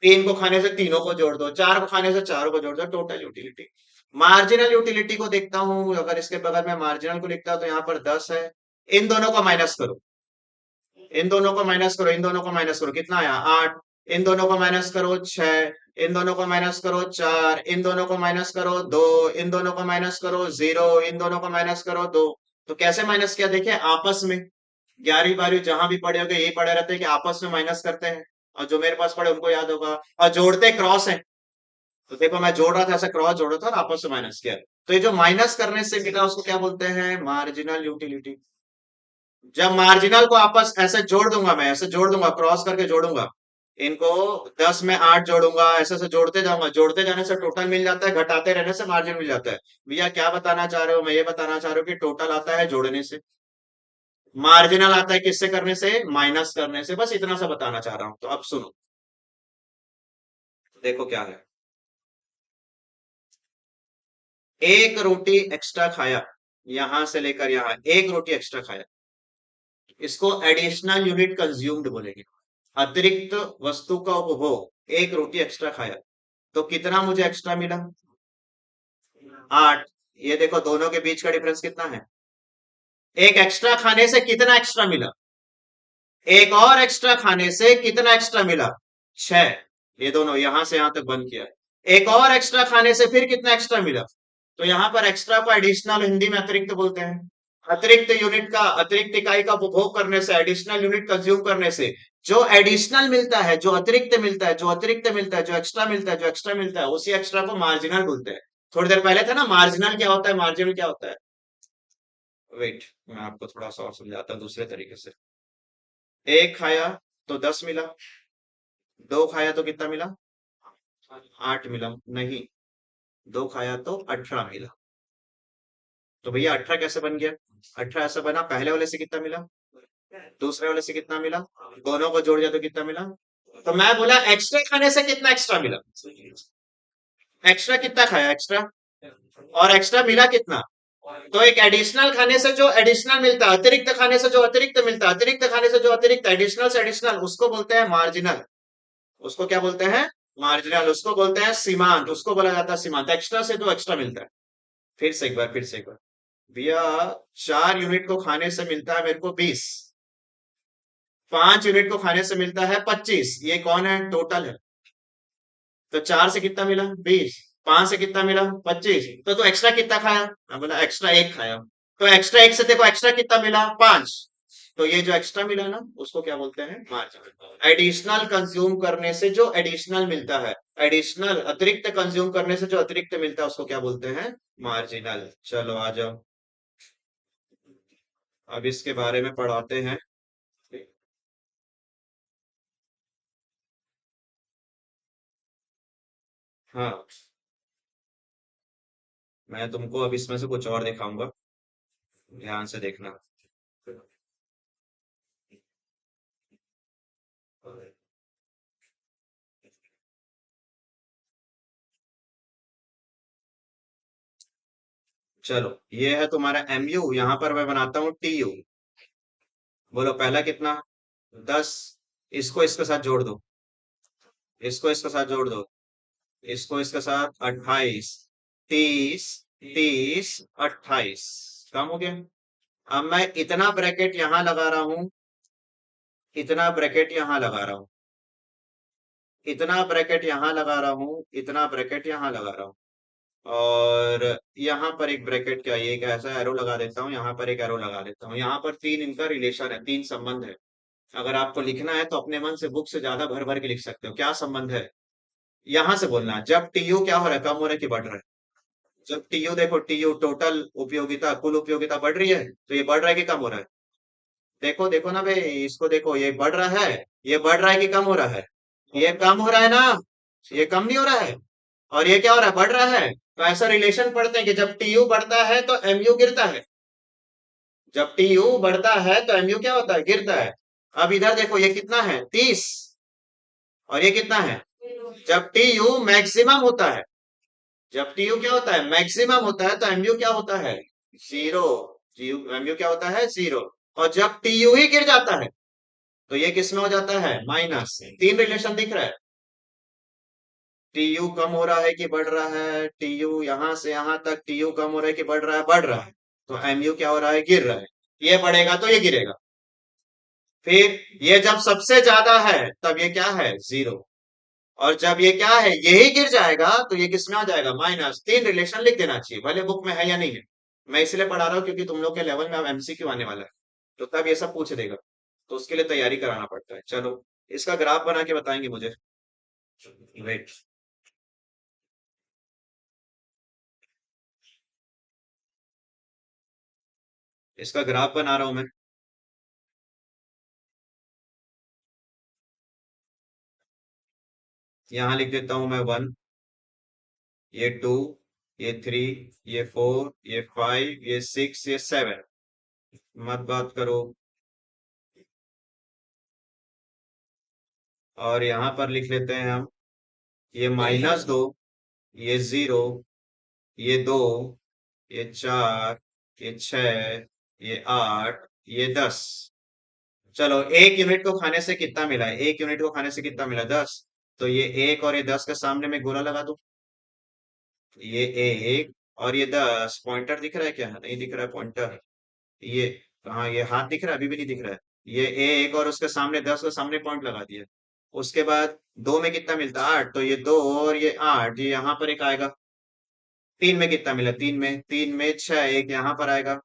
तीन को खाने से तीनों को जोड़ दो, चार को खाने से चारों को जोड़ दो, टोटल यूटिलिटी। मार्जिनल यूटिलिटी को देखता हूं, अगर इसके बगल में मार्जिनल को लिखता हूं तो यहाँ पर 10 है। इन दोनों को माइनस करो, इन दोनों को माइनस करो, इन दोनों को माइनस करो, कितना आया? 8। इन दोनों को माइनस करो, 6। इन दोनों को माइनस करो, 4। इन दोनों को माइनस करो, 2। इन दोनों को माइनस करो, 0। इन दोनों को माइनस करो, 2। तो कैसे माइनस किया? देखिए आपस में, 11वीं 12वीं जहां भी पढ़े होंगे यही पढ़े रहते हैं कि आपस में माइनस करते हैं। और जो मेरे पास पढ़े उनको याद होगा। और जोड़ते क्रॉस है। तो देखो मैं जोड़ रहा था, ऐसा क्रॉस जोड़ रहा था और आपस में माइनस किया। तो ये जो माइनस करने से मिला उसको क्या बोलते हैं? Marginal utility. जब मार्जिनल को आपस ऐसे जोड़ दूंगा, मैं ऐसे जोड़ दूंगा, क्रॉस करके जोड़ूंगा इनको, 10 में 8 जोड़ूंगा, ऐसे ऐसे जोड़ते जाऊंगा, जोड़ते जाने से टोटल मिल जाता है, घटाते रहने से मार्जिन मिल जाता है। भैया क्या बताना चाह रहे हो? मैं ये बताना चाह रहा हूँ कि टोटल आता है जोड़ने से, मार्जिनल आता है किससे करने से? माइनस करने से। बस इतना सा बताना चाह रहा हूं। तो अब सुनो, देखो क्या है। एक रोटी एक्स्ट्रा खाया, यहां से लेकर यहां एक रोटी एक्स्ट्रा खाया, इसको एडिशनल यूनिट कंज्यूम्ड बोलेंगे। अतिरिक्त वस्तु का उपभोग, एक रोटी एक्स्ट्रा खाया तो कितना मुझे एक्स्ट्रा मिला? 8। ये देखो दोनों के बीच का डिफरेंस कितना है? एक एक्स्ट्रा खाने से कितना एक्स्ट्रा मिला? एक और एक्स्ट्रा खाने से कितना एक्स्ट्रा मिला? 6। ये दोनों यहां से यहां तक बंद किया। एक और एक्स्ट्रा खाने से फिर कितना एक्स्ट्रा मिला? तो यहां पर एक्स्ट्रा को एडिशनल हिंदी में अतिरिक्त बोलते हैं। अतिरिक्त यूनिट का, अतिरिक्त इकाई का उपभोग करने से, एडिशनल यूनिट कंज्यूम करने से जो एडिशनल मिलता है, जो अतिरिक्त मिलता है, जो अतिरिक्त मिलता है, जो एक्स्ट्रा मिलता है, जो एक्स्ट्रा मिलता है, उसी एक्स्ट्रा को मार्जिनल बोलते हैं। थोड़ी देर पहले था ना मार्जिनल क्या होता है, मार्जिनल क्या होता है। वेट, मैं आपको थोड़ा सा और समझाता हूं दूसरे तरीके से। एक खाया तो 10 मिला, दो खाया तो कितना मिला? 8 मिला। नहीं, दो खाया तो 18 मिला। तो भैया 18 कैसे बन गया? 18 ऐसा बना, पहले वाले से कितना मिला, दूसरे वाले से कितना मिला, दोनों को जोड़ दिया तो कितना मिला। तो मैं बोला एक्स्ट्रा खाने से कितना एक्स्ट्रा मिला? एक्स्ट्रा कितना खाया एक्स्ट्रा? और एक्स्ट्रा मिला कितना? तो एक एडिशनल खाने से जो एडिशनल मिलता है, अतिरिक्त खाने से जो अतिरिक्त मिलता है, अतिरिक्त खाने से जो अतिरिक्त, एडिशनल से एडिशनल, उसको बोलते हैं मार्जिनल। उसको क्या बोलते हैं? मार्जिनल। उसको बोलते हैं सीमांत, उसको बोला जाता है सीमांत। एक्स्ट्रा से जो एक्स्ट्रा मिलता है। फिर से एक बार, फिर से एक बार। भैया, 4 यूनिट को खाने से मिलता है मेरे को 20, 5 यूनिट को खाने से मिलता है 25। ये कौन है? टोटल है। तो 4 से कितना मिला? 20। 5 से कितना मिला? 25। तो तू एक्स्ट्रा कितना खाया? मैं बोला एक्स्ट्रा 1 खाया। तो एक्स्ट्रा 1 से देखो एक्स्ट्रा कितना मिला? 5। तो ये जो एक्स्ट्रा मिला ना, उसको क्या बोलते हैं? मार्जिनल। एडिशनल कंज्यूम करने से जो एडिशनल मिलता है, एडिशनल अतिरिक्त कंज्यूम करने से जो अतिरिक्त मिलता है, उसको क्या बोलते हैं? मार्जिनल। चलो आ जाओ, अब इसके बारे में पढ़ाते हैं। हाँ, मैं तुमको अब इसमें से कुछ और दिखाऊंगा, ध्यान से देखना। चलो, ये है तुम्हारा MU, यहां पर मैं बनाता हूँ TU। बोलो पहला कितना? 10। इसको इसके साथ जोड़ दो, इसको इसके साथ जोड़ दो, इसको इसके साथ 28। 30, 30, 28। कम हो गया। अब मैं इतना ब्रैकेट यहां लगा रहा हूं, इतना ब्रैकेट यहां लगा रहा हूं, इतना ब्रैकेट यहां लगा रहा हूं, इतना ब्रैकेट यहां लगा रहा हूं, और यहाँ पर एक ब्रैकेट, क्या ये एक ऐसा एरो लगा देता हूँ, यहाँ पर एक एरो लगा देता हूँ। यहाँ पर 3 इनका रिलेशन है, 3 संबंध है। अगर आपको लिखना है तो अपने मन से बुक से ज्यादा भर भर के लिख सकते हो। क्या संबंध है? यहां से बोलना है। जब TU क्या हो रहा है? कम हो रहा है कि बढ़ रहा है? जब TU, देखो TU टोटल उपयोगिता, कुल उपयोगिता बढ़ रही है, तो ये बढ़ रहा है कि कम हो रहा है? देखो देखो ना भाई, इसको देखो, ये बढ़ रहा है, ये बढ़ रहा है कि कम हो रहा है? ये कम हो रहा है ना, ये कम नहीं हो रहा है। और ये क्या हो रहा है? बढ़ रहा है। तो ऐसा रिलेशन पढ़ते हैं कि जब TU बढ़ता है तो MU गिरता है। जब TU बढ़ता है तो MU क्या होता है? गिरता है। अब इधर देखो, ये कितना है? 30। और ये कितना है? जब TU मैक्सिमम होता है, जब TU क्या होता है? मैक्सिमम होता है, तो MU क्या होता है? जीरो। MU क्या होता है? जीरो। और जब TU ही गिर जाता है, तो ये किस में हो जाता है? माइनस। 3 रिलेशन दिख रहा है। TU कम हो रहा है कि बढ़ रहा है? TU यहां से यहां तक TU कम हो रहा है कि बढ़ रहा है? बढ़ रहा है। तो MU क्या हो रहा है? गिर रहा है। ये बढ़ेगा तो ये गिरेगा। फिर ये जब सबसे ज्यादा है, तब ये क्या है? जीरो। और जब ये क्या है? यही गिर जाएगा, तो ये किस में आ जाएगा? माइनस। 3 रिलेशन लिख देना चाहिए, भले बुक में है या नहीं है। मैं इसलिए पढ़ा रहा हूँ क्योंकि तुम लोग के लेवल में अब MCQ आने वाला है, तो तब ये सब पूछ देगा। तो उसके लिए तैयारी कराना पड़ता है। चलो, इसका ग्राफ बना के बताएंगे मुझे। वेट, इसका ग्राफ बना रहा हूं मैं। यहाँ लिख देता हूं मैं 1, ये 2, ये 3, ये 4, ये 5, ये 6, ये 7। मत बात करो। और यहाँ पर लिख लेते हैं हम, ये -2, ये 0, ये 2, ये 4, ये 6, ये 8, ये 10। चलो, 1 यूनिट को खाने से कितना मिला है? 1 यूनिट को खाने से कितना मिला? 10। तो ये 1 और ये 10 के सामने में गोला लगा दो। ये 1 और ये 10, पॉइंटर दिख रहा है क्या? नहीं दिख रहा है पॉइंटर। ये कहाँ? ये हाथ दिख रहा है? अभी भी नहीं दिख रहा है। ये 1 और उसके सामने 10 के सामने पॉइंट लगा दिया। उसके बाद 2 में कितना मिलता है? 8। तो ये 2 और ये 8, ये यहाँ पर एक आएगा। 3 में कितना मिला? 3 में 6, एक यहाँ पर आएगा।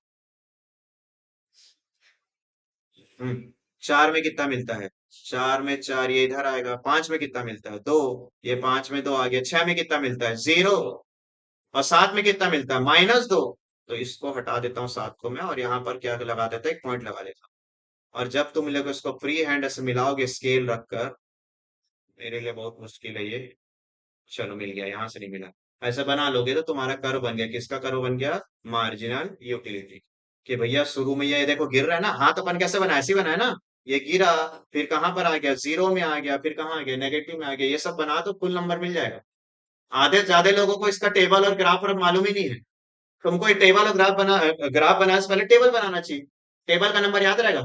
4 में कितना मिलता है? 4 में 4, ये इधर आएगा। 5 में कितना मिलता है? 2। ये 5 में 2 आ गया। 6 में कितना मिलता है? 0। और 7 में कितना मिलता है? -2। तो इसको हटा देता हूँ 7 को मैं, और यहाँ पर क्या लगा देता है? एक पॉइंट लगा देता हूँ। और जब तुम लोग इसको फ्री हैंड से मिलाओगे स्केल रखकर, मेरे लिए बहुत मुश्किल है ये। चलो, मिल गया, यहाँ से नहीं मिला। ऐसा बना लोगे तो तुम्हारा कर्व बन गया। किसका कर्व बन गया? Marginal utility. कि भैया शुरू में ये देखो गिर रहा है ना, हाथ अपन कैसे बनाया? ऐसे ही बनाया ना। ये गिरा, फिर कहां पर आ गया? जीरो में आ गया, फिर कहाँ आ गया? नेगेटिव में आ गया। ये सब बना तो कुल नंबर मिल जाएगा। आधे ज्यादा लोगों को इसका टेबल और ग्राफ और मालूम ही नहीं है। तुमको ये टेबल और ग्राफ बनाने से पहले टेबल बनाना चाहिए। टेबल का नंबर याद रहेगा,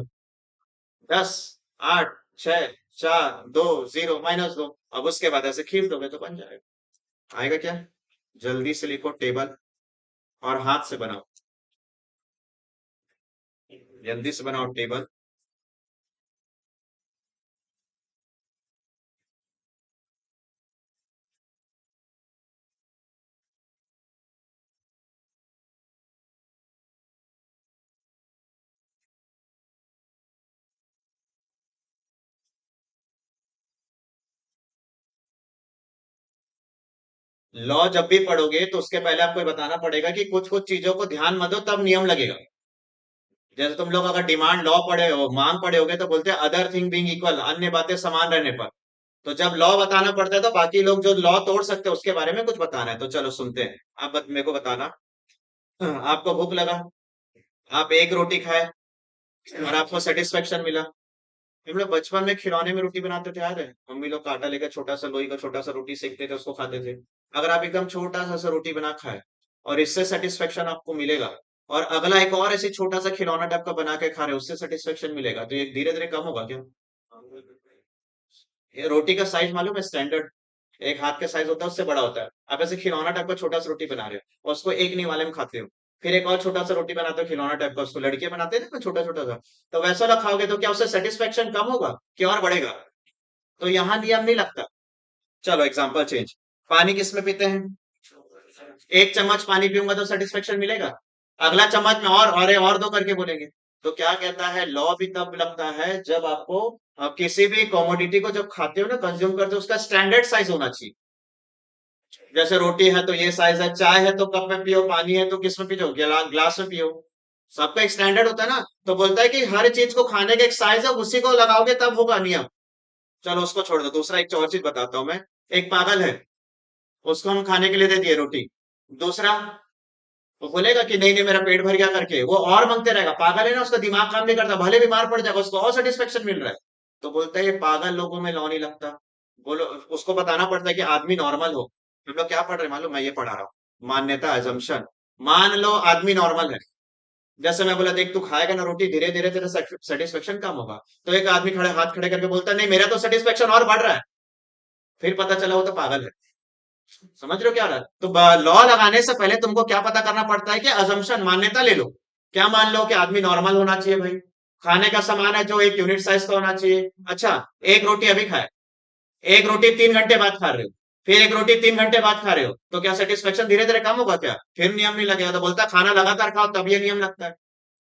10, 8, 6, 4, 2, 0, -2। अब उसके बाद ऐसे खींच दोगे तो बन जाएगा। आएगा क्या? जल्दी से लिखो टेबल, और हाथ से बनाओ, जल्दी से बनाओ टेबल। लॉ जब भी पढ़ोगे तो उसके पहले आपको ये बताना पड़ेगा कि कुछ कुछ चीजों को ध्यान मत दो, तब नियम लगेगा। जैसे तुम लोग अगर डिमांड लॉ पढ़े हो, मांग पढ़े होगे, तो बोलते हैं अदर थिंग बीइंग इक्वल, अन्य बातें समान रहने पर। तो जब लॉ बताना पड़ता है तो बाकी लोग जो लॉ तोड़ सकते हैं उसके बारे में कुछ बताना है। तो चलो सुनते हैं। मेरे को बताना। आपको भूख लगा, आप एक रोटी खाए और आपको सेटिस्फेक्शन मिला। हम लोग बचपन में खिलौने में रोटी बनाते थे, याद है? मम्मी लोग कांटा लेकर छोटा सा लोई का छोटा सा रोटी सेकते थे, उसको खाते थे। अगर आप एकदम छोटा सा रोटी बना खाए और इससे सेटिस्फेक्शन आपको मिलेगा, और अगला एक और ऐसे छोटा सा खिलौना टाइप का बना के खा रहे हो, उससे सेटिस्फेक्शन मिलेगा, तो ये धीरे धीरे कम होगा क्या? ये रोटी का साइज मालूम है? स्टैंडर्ड एक हाथ के साइज होता है, उससे बड़ा होता है। आप ऐसे खिलौना टाइप का छोटा सा रोटी बना रहे हो और उसको एक निवाले में खाते हो। फिर एक और छोटा सा रोटी बनाते हो खिलौना टाइप का, उसको लड़के बनाते थे ना, छोटा छोटा सा। तो वैसा वाला खाओगे तो क्या उससे सेटिस्फेक्शन कम होगा कि और बढ़ेगा? तो यहाँ नियम नहीं लगता। चलो एग्जांपल चेंज। पानी किसमें पीते हैं? एक चम्मच पानी पीऊंगा तो सेटिस्फेक्शन मिलेगा। अगला चम्मच में और दो करके बोलेंगे। तो क्या कहता है, लॉ भी तब लगता है जब आपको किसी भी कमोडिटी को जब खाते हो ना, कंज्यूम करते हो, उसका स्टैंडर्ड साइज होना चाहिए। जैसे रोटी है तो ये साइज है, चाय है तो कप में पियो, पानी है तो किस में पियो? ग्लास में पियो। सबका एक स्टैंडर्ड होता है ना। तो बोलता है कि हर चीज को खाने का एक साइज है, उसी को लगाओगे तब होगा नियम। चलो उसको छोड़ दो, दूसरा एक और चीज बताता हूँ मैं। एक पागल है, उसको हम खाने के लिए दे दिए रोटी। दूसरा, वो बोलेगा कि नहीं नहीं मेरा पेट भर गया करके, वो और मांगते रहेगा। पागल है ना, उसका दिमाग काम नहीं करता, भले बीमार पड़ जाएगा, उसको और सेटिस्फेक्शन मिल रहा है। तो बोलता है ये पागल लोगों में लॉ नहीं लगता। बोलो, उसको बताना पड़ता है कि आदमी नॉर्मल हो। हम लोग क्या पढ़ रहे हैं मालूम? मैं ये पढ़ा रहा हूँ, मान्यता एजम्पशन। मान लो आदमी नॉर्मल है। जैसे मैं बोला, देख तू खाएगा ना रोटी, धीरे धीरे तेरा सेटिस्फेक्शन कम होगा। तो एक आदमी खड़े हाथ खड़े करके बोलता है नहीं मेरा तो सेटिस्फेक्शन और बढ़ रहा है। फिर पता चला वो तो पागल है। समझ रहे हो क्या रहा है? तो लॉ लगाने से पहले तुमको क्या पता करना पड़ता है कि अजम्पशन, मान्यता ले लो। क्या मान लो कि आदमी नॉर्मल होना चाहिए भाई। खाने का सामान है जो एक यूनिट साइज का होना चाहिए। अच्छा, एक रोटी अभी खाए, एक रोटी 3 घंटे बाद खा रहे हो, फिर एक रोटी 3 घंटे बाद खा रहे हो, तो क्या सेटिस्फेक्शन धीरे धीरे कम होगा क्या? फिर नियम नहीं लगेगा। तो बोलता है खाना लगातार खाओ तब ये नियम लगता है।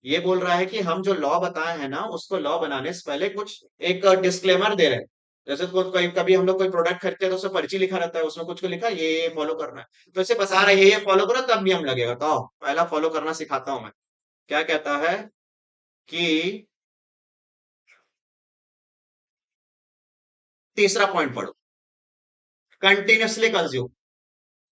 ये बोल रहा है कि हम जो लॉ बताए हैं ना, उसको लॉ बनाने से पहले कुछ एक डिस्क्लेमर दे रहे हैं। जैसे कोई कभी हम लोग कोई प्रोडक्ट खरीदते हैं तो उसमें पर्ची लिखा रहता है, उसमें कुछ को लिखा है, ये फॉलो करना है। तो इसे बता रहा है ये फॉलो करो तब नियम लगेगा। तो आओ, पहला फॉलो करना सिखाता हूं मैं। क्या कहता है कि तीसरा पॉइंट पढ़ो, कंटिन्यूअसली कंज्यूम।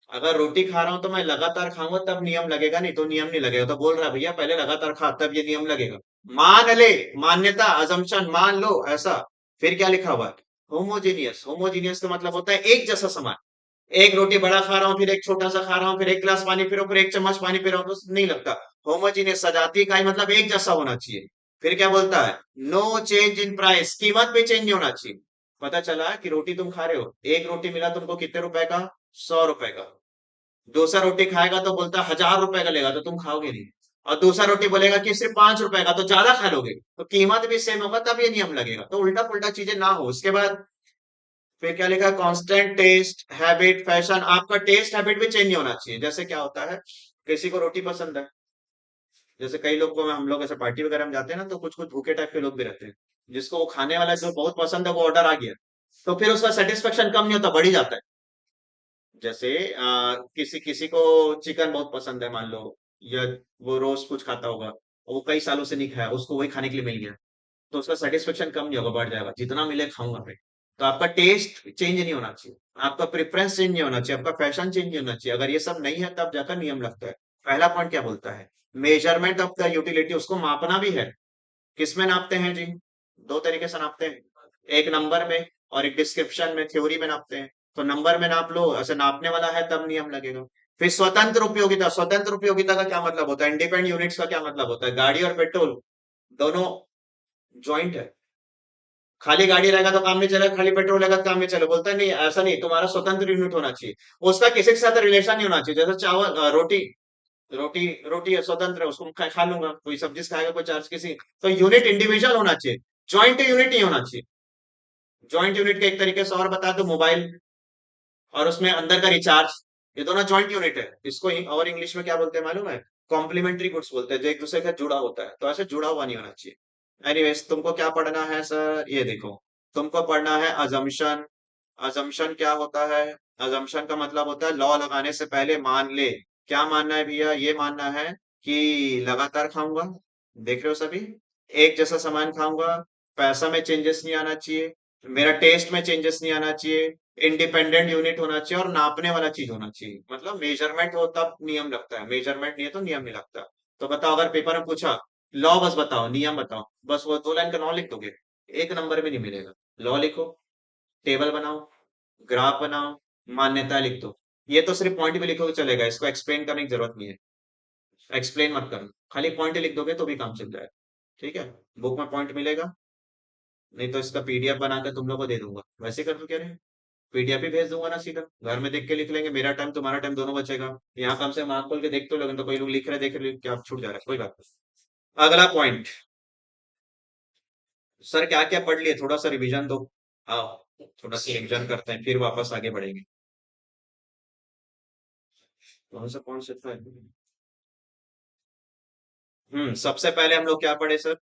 अगर रोटी खा रहा हूं तो मैं लगातार खाऊंगा तब नियम लगेगा, नहीं तो नियम नहीं लगेगा। तो बोल रहा है भैया पहले लगातार खा तब ये नियम लगेगा। मान ले, मान्यता अजम्पशन, मान लो ऐसा। फिर क्या लिखा हुआ है? होमोजीनियस। होमोजीनियस का मतलब होता है एक जैसा सामान। एक रोटी बड़ा खा रहा हूँ, फिर एक छोटा सा खा रहा हूँ, फिर एक गिलास पानी पी रहा हूँ, फिर एक चम्मच पानी पी रहा हूँ, तो नहीं लगता। होमोजीनियस सजातीय का ही मतलब एक जैसा होना चाहिए। फिर क्या बोलता है? नो चेंज इन प्राइस, कीमत भी चेंज नहीं होना चाहिए। पता चला कि रोटी तुम खा रहे हो, एक रोटी मिला तुमको कितने रुपए का? 100 रुपए का। दूसरा रोटी खाएगा तो बोलता है 1000 रुपए का लेगा, तो तुम खाओगे नहीं। और दूसरा रोटी बोलेगा कि सिर्फ 5 रुपए का, तो ज्यादा खा लोगे। तो कीमत भी सेम होगा तब ये नियम लगेगा। तो उल्टा पुल्टा चीजें ना हो। उसके बाद फिर क्या लिखा? Constant taste habit fashion. आपका टेस्ट हैबिट भी चेंज नहीं होना चाहिए। जैसे क्या होता है, किसी को रोटी पसंद है, जैसे कई लोग को, हम लोग ऐसे पार्टी वगैरह में जाते हैं ना, तो कुछ कुछ भूखे टाइप के लोग भी रहते हैं, जिसको वो खाने वाला जो बहुत पसंद है वो ऑर्डर आ गया, तो फिर उसका सेटिस्फेक्शन कम नहीं होता, बढ़ ही जाता है। जैसे किसी किसी को चिकन बहुत पसंद है मान लो, या वो रोज कुछ खाता होगा, और वो कई सालों से नहीं खाया, उसको वही खाने के लिए मिल गया, तो उसका सेटिस्फेक्शन कम नहीं होगा, बढ़ जाएगा। जितना मिले खाऊंगा भाई। तो आपका टेस्ट चेंज नहीं होना चाहिए, आपका प्रेफरेंस चेंज नहीं होना चाहिए, आपका फैशन चेंज नहीं होना चाहिए। अगर ये सब नहीं है तब जाकर नियम लगता है। पहला पॉइंट क्या बोलता है? मेजरमेंट ऑफ द यूटिलिटी, उसको मापना भी है। किसमें नापते हैं जी? दो तरीके से नापते हैं, एक नंबर में और एक डिस्क्रिप्शन में, थ्योरी में नापते हैं। तो नंबर में नाप लो, ऐसे नापने वाला है तब नियम लगेगा। फिर स्वतंत्र उपयोगिता का क्या मतलब होता है? इंडिपेंडेंट यूनिट्स का क्या मतलब होता है? गाड़ी और पेट्रोल दोनों ज्वाइंट है। खाली गाड़ी रहेगा तो काम नहीं चलेगा, खाली पेट्रोल रहेगा तो काम नहीं चलेगा। बोलता है नहीं, ऐसा नहीं, तुम्हारा स्वतंत्र यूनिट होना चाहिए। उसका किसी के साथ रिलेशन नहीं होना चाहिए। जैसे चावल रोटी, रोटी है, स्वतंत्र है, उसको खा लूंगा, कोई सब्जी से खाएगा, कोई चार्ज किसी। तो यूनिट इंडिविजुअल होना चाहिए, ज्वाइंट यूनिट नहीं होना चाहिए। ज्वाइंट यूनिट के एक तरीके से और बता दो, मोबाइल और उसमें अंदर का रिचार्ज, ये दोनों जॉइंट यूनिट है। इसको और इंग्लिश में क्या बोलते हैं मालूम है? कॉम्प्लीमेंट्री गुड्स बोलते हैं, जो एक दूसरे के साथ जुड़ा होता है। तो ऐसे जुड़ा हुआ नहीं होना चाहिए। एनीवेज, तुमको क्या पढ़ना है सर? ये देखो, तुमको पढ़ना है अजम्पशन। अजम्पशन क्या होता है? अजम्पशन का मतलब होता है लॉ लगाने से पहले मान ले। क्या मानना है भैया? ये मानना है कि लगातार खाऊंगा, देख रहे हो सभी, एक जैसा सामान खाऊंगा, पैसा में चेंजेस नहीं आना चाहिए, मेरा टेस्ट में चेंजेस नहीं आना चाहिए, इंडिपेंडेंट यूनिट होना चाहिए और नापने वाला चीज होना चाहिए। मतलब मेजरमेंट हो तब नियम लगता है, मेजरमेंट नहीं है तो नियम नहीं लगता। तो बताओ, अगर पेपर में पूछा लॉ बस बताओ, नियम बताओ, बस वो 2 लाइन का लॉ लिख दोगे, एक नंबर भी नहीं मिलेगा। लॉ लिखो, टेबल बनाओ, ग्राफ बनाओ, मान्यता लिख दो। ये तो सिर्फ पॉइंट भी लिखोगे चलेगा, इसको एक्सप्लेन करने की जरूरत नहीं है। एक्सप्लेन मत करो, खाली पॉइंट लिख दोगे तो भी काम चल जाएगा। ठीक है, बुक में पॉइंट मिलेगा, नहीं तो इसका पीडीएफ बना के तुम लोग को दे दूंगा। वैसे कर दो, कह रहे हैं पीडीएफ ही भेज दूंगा ना सीधा, घर में देख के लिख लेंगे, मेरा टाइम तुम्हारा टाइम दोनों बचेगा। यहाँ कम से कम आंख खोल के देख तो लोगे, तो कोई लोग लिख रहे देख रहे क्या छूट जा रहा है, कोई बात नहीं। अगला पॉइंट, सर क्या क्या पढ़ लिए, थोड़ा सा रिवीजन दो। आओ, थोड़ा सा रिवीजन करते हैं, फिर वापस आगे बढ़ेंगे। कौन सा था? सबसे पहले हम लोग क्या पढ़े सर?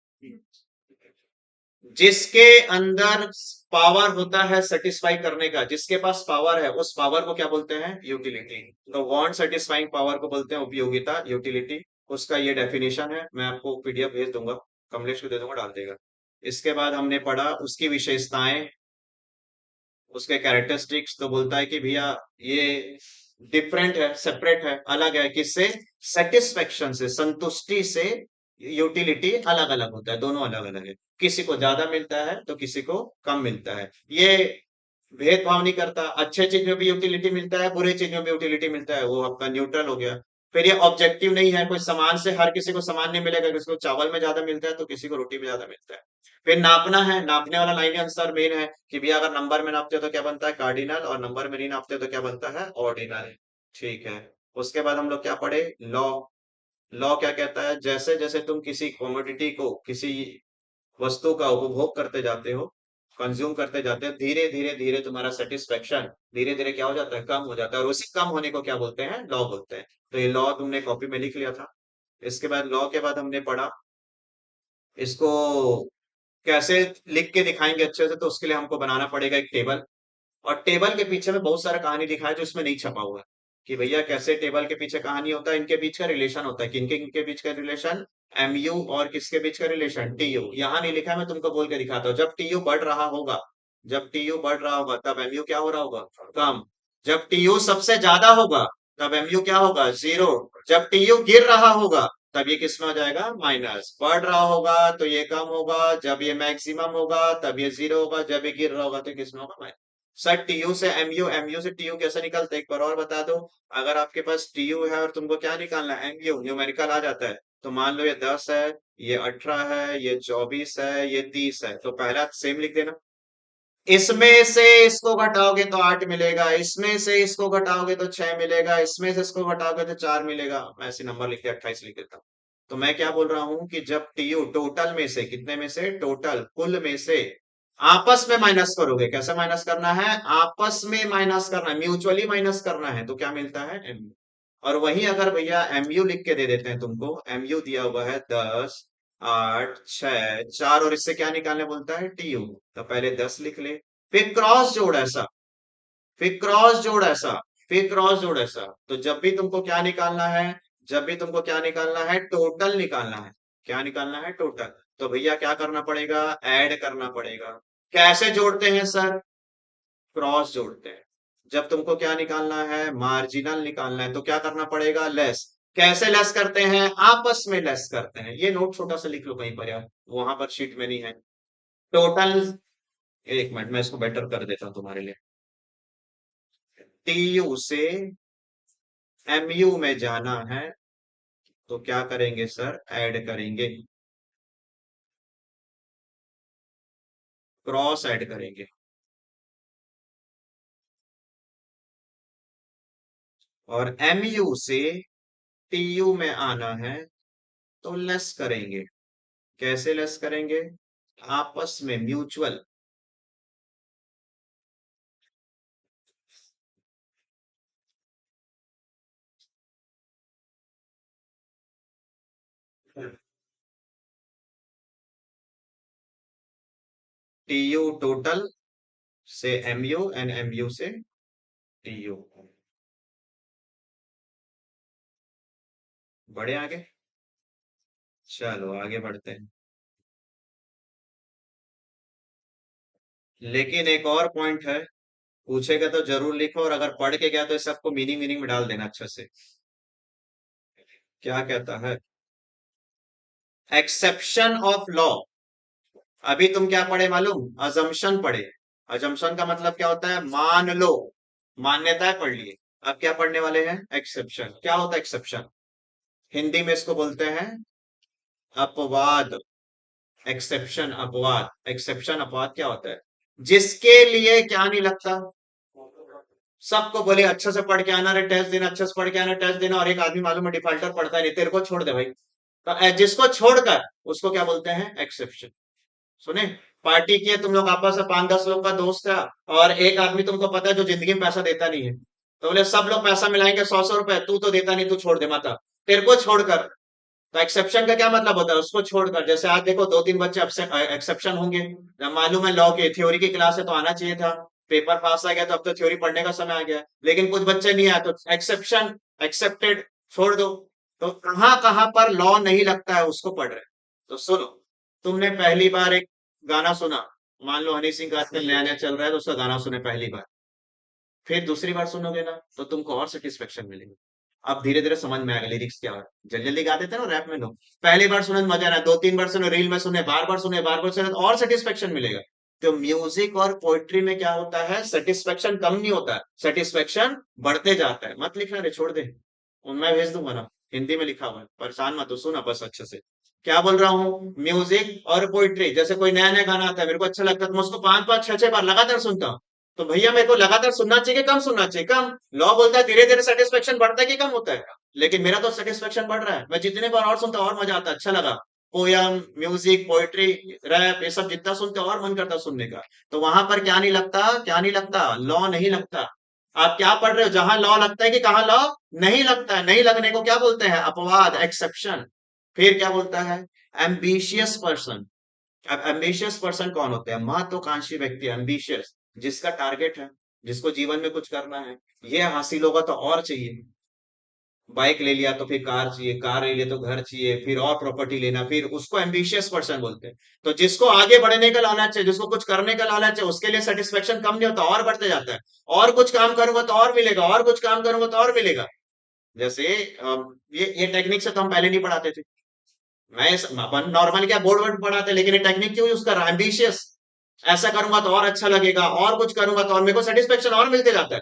जिसके अंदर पावर होता है सेटिस्फाई करने का, जिसके पास पावर है, उस पावर को क्या बोलते हैं? यूटिलिटी। तो वांट सेटिस्फाइंग पावर को बोलते हैं उपयोगिता, यूटिलिटी। उसका ये डेफिनेशन है, मैं आपको पीडीएफ भेज दूंगा, कमलेश को दे दूंगा, डाल देगा। इसके बाद हमने पढ़ा उसकी विशेषताएं, उसके कैरेक्टरिस्टिक्स। तो बोलता है कि भैया ये डिफरेंट है, सेपरेट है, अलग है, किससे? सेटिस्फेक्शन से, संतुष्टि से। यूटिलिटी अलग अलग होता है, दोनों अलग अलग है। किसी को ज्यादा मिलता है तो किसी को कम मिलता है। ये भेदभाव नहीं करता, अच्छे चीज में भी यूटिलिटी मिलता है, बुरे चीज में भी यूटिलिटी मिलता है, वो आपका न्यूट्रल हो गया। फिर ये ऑब्जेक्टिव नहीं है, कोई सामान से हर किसी को सामान नहीं मिलेगा, किसी को चावल में ज्यादा मिलता है तो किसी को रोटी में ज्यादा मिलता है। फिर नापना है, नापने वाला लाइन आंसर मेन है कि भैया अगर नंबर में नापते हो तो क्या बनता है? कार्डिनल, और नंबर में नहीं नापते हो तो क्या बनता है? ऑर्डिनल। ठीक है। उसके बाद हम लोग क्या पढ़े? लॉ। लॉ क्या कहता है? जैसे जैसे तुम किसी कमोडिटी को, किसी वस्तु का उपभोग करते जाते हो, कंज्यूम करते जाते हो, धीरे धीरे धीरे तुम्हारा सेटिस्फेक्शन धीरे धीरे क्या हो जाता है? कम हो जाता है, और उसी कम होने को क्या बोलते हैं? लॉ बोलते हैं। तो ये लॉ तुमने कॉपी में लिख लिया था। इसके बाद लॉ के बाद हमने पढ़ा इसको कैसे लिख के दिखाएंगे अच्छे से, तो उसके लिए हमको बनाना पड़ेगा एक टेबल। और टेबल के पीछे में बहुत सारा कहानी लिखा है जो इसमें नहीं छपा हुआ है, कि भैया कैसे टेबल के पीछे कहानी होता है, इनके बीच का रिलेशन होता है, किनके इनके बीच का रिलेशन? एमयू और किसके बीच का रिलेशन? टीयू। यहाँ नहीं लिखा है, मैं तुमको बोल के दिखाता हूँ। जब टीयू बढ़ रहा होगा, जब टीयू बढ़ रहा होगा तब एमयू क्या हो रहा होगा? कम। जब टीयू सबसे ज्यादा होगा तब एमयू क्या होगा? जीरो। जब टीयू गिर रहा होगा तब ये किसमें हो जाएगा? माइनस। बढ़ रहा होगा तो ये कम होगा, जब ये मैक्सिमम होगा तब ये जीरो होगा, जब ये गिर रहा होगा तो किसमें होगा? माइनस। सर टीयू से एमयू, एमयू से टीयू कैसे निकलता है, एक बार और बता दो। अगर आपके पास टीयू है और तुमको क्या निकालना है? एमयू, न्यूमेरिकल आ जाता है। तो मान लो ये 10 है, ये 18 है, ये 24 है, ये 30 है, तो पहला सेम लिख देना। इसमें से इसको घटाओगे तो 8 मिलेगा, इसमें से इसको घटाओगे तो 6 मिलेगा, इसमें से इसको घटाओगे तो 4 मिलेगा। मैं ऐसे नंबर लिख के 28 लिख देता हूँ। तो मैं क्या बोल रहा हूं कि जब टीयू टोटल में से, कितने में से? टोटल, कुल में से आपस में माइनस करोगे। कैसे माइनस करना है? आपस में माइनस करना है, म्यूचुअली माइनस करना है, तो क्या मिलता है? एमयू। और वहीं अगर भैया एमयू लिख के दे देते हैं तुमको, एमयू दिया हुआ है 10, 8, 6, 4, और इससे क्या निकालने बोलता है? टीयू। तो पहले 10 लिख ले, फिर क्रॉस जोड़ ऐसा, फिर क्रॉस जोड़ ऐसा, फिर क्रॉस जोड़ ऐसा। तो जब भी तुमको क्या निकालना है? जब भी तुमको क्या निकालना है? टोटल निकालना है। क्या निकालना है? टोटल। तो भैया क्या करना पड़ेगा? ऐड करना पड़ेगा। कैसे जोड़ते हैं सर? क्रॉस जोड़ते हैं। जब तुमको क्या निकालना है? मार्जिनल निकालना है, तो क्या करना पड़ेगा? लेस। कैसे लेस करते हैं? आपस में लेस करते हैं। ये नोट छोटा सा लिख लो कहीं पर यार, वहां पर शीट में नहीं है। टोटल, एक मिनट मैं इसको बेटर कर देता हूं तुम्हारे लिए। टीयू से MU में जाना है तो क्या करेंगे सर, ऐड करेंगे, क्रॉस ऐड करेंगे। और MU से TU में आना है तो लेस करेंगे। कैसे लेस करेंगे? आपस में म्यूचुअल। TU टोटल से MU एंड MU से TU। बढ़े आगे? चलो आगे बढ़ते हैं। लेकिन एक और पॉइंट है, पूछेगा तो जरूर लिखो, और अगर पढ़ के गया तो इस सबको मीनिंग मीनिंग में डाल देना अच्छे से। क्या कहता है? Exception of law. अभी तुम क्या पढ़े मालूम? अजम्पशन पढ़े। अजम्पशन का मतलब क्या होता है? मान लो, मान्यताएं पढ़ लिए। अब क्या पढ़ने वाले हैं? एक्सेप्शन। क्या होता है एक्सेप्शन? हिंदी में इसको बोलते हैं अपवाद। एक्सेप्शन अपवाद। एक्सेप्शन अपवाद क्या होता है? जिसके लिए क्या नहीं लगता, सबको बोले अच्छे से पढ़ के आना रे, टेस्ट देना, अच्छे से पढ़ के आना, टेस्ट देना, और एक आदमी मालूम है डिफाल्टर पढ़ता है नहीं, तेरे को छोड़ दे भाई, तो जिसको छोड़कर उसको क्या बोलते हैं? एक्सेप्शन। सुने? पार्टी की है, तुम लोग आपस में 5-10 लोग का दोस्त है, और एक आदमी तुमको पता है जो जिंदगी में पैसा देता नहीं है, तो बोले सब लोग पैसा मिलाएंगे 100-100 रुपए, तू तो देता नहीं, तू छोड़ दे माता, तेरे को छोड़कर। तो एक्सेप्शन का क्या मतलब होता है? उसको छोड़कर। जैसे आज देखो 2-3 बच्चे एक्सेप्शन होंगे, जब मालूम है लॉ की थ्योरी की क्लास है तो आना चाहिए था, पेपर पास आ गया तो अब तो थ्योरी पढ़ने का समय आ गया, लेकिन कुछ बच्चे नहीं आए तो एक्सेप्शन, एक्सेप्टेड, छोड़ दो। तो कहां कहां पर लॉ नहीं लगता है उसको पढ़ रहे। तो सुनो, तुमने पहली बार एक गाना सुना, मान लो हनी सिंह का आजकल नया नया चल रहा है तो उसका गाना सुने पहली बार, फिर दूसरी बार सुनोगे ना तो तुमको और सेटिस्फेक्शन मिलेगी। अब धीरे धीरे समझ में आएगा लिरिक्स क्या है। जल्दी जल्दी गा देते हैं ना रैप में लोग, पहली बार सुने तो मजा ना, 2-3 बार सुने, रील में सुने, बार बार सुने, बार बार सुने तो और सेटिस्फेक्शन मिलेगा। तो म्यूजिक और पोइट्री में क्या होता है? सेटिस्फेक्शन कम नहीं होता है, सेटिस्फेक्शन बढ़ते जाता है। मत लिखना रे, छोड़ दे, मैं भेज दूंगा ना, हिंदी में लिखा हुआ है, परेशान मत हो, सुना बस अच्छे से। क्या बोल रहा हूँ? म्यूजिक और पोइट्री, जैसे कोई नया नया गाना आता है मेरे को अच्छा लगता है तो मैं उसको 5-5 6-6 बार लगातार सुनता हूँ। तो भैया मेरे को लगातार सुनना चाहिए कि कम सुनना चाहिए? कम। लॉ बोलता है धीरे धीरे सेटिस्फेक्शन बढ़ता है कि कम होता है? लेकिन मेरा तो सेटिस्फेक्शन बढ़ रहा है, मैं जितने बार और सुनता हूं और मजा आता है, अच्छा लगा। पोयम, म्यूजिक, पोएट्री, रैप, ये सब जितना सुनते हैं और मन करता है सुनने का। तो वहां पर क्या नहीं लगता? क्या नहीं लगता? लॉ नहीं लगता। आप क्या पढ़ रहे हो? जहां लॉ लगता है कि कहाँ लॉ नहीं लगता है? नहीं लगने को क्या बोलते हैं? अपवाद, एक्सेप्शन। फिर क्या बोलता है? Ambitious person. अब एम्बिशियस पर्सन कौन होते हैं? महत्वाकांक्षी व्यक्ति, एम्बिशियस, जिसका टारगेट है, जिसको जीवन में कुछ करना है, ये हासिल होगा तो और चाहिए। बाइक ले लिया तो फिर कार चाहिए, कार ले लिया तो घर चाहिए, फिर और प्रॉपर्टी लेना, फिर उसको एम्बिशियस पर्सन बोलते हैं। तो जिसको आगे बढ़ने का लालच है, जिसको कुछ करने का लालच है, उसके लिए सेटिस्फेक्शन कम नहीं होता, और बढ़ते जाता है। और कुछ काम करूंगा तो और मिलेगा, और कुछ काम करूंगा तो और मिलेगा। जैसे ये टेक्निक से तो हम पहले नहीं पढ़ाते थे। मैं अपन नॉर्मल क्या बोर्ड वर्ड पढ़ाते, लेकिन ये टेक्निक क्यों यूज कर रहा है? एम्बिशियस, ऐसा करूंगा तो और अच्छा लगेगा, और कुछ करूंगा तो और मेरे को सेटिस्फेक्शन और मिलते जाता है।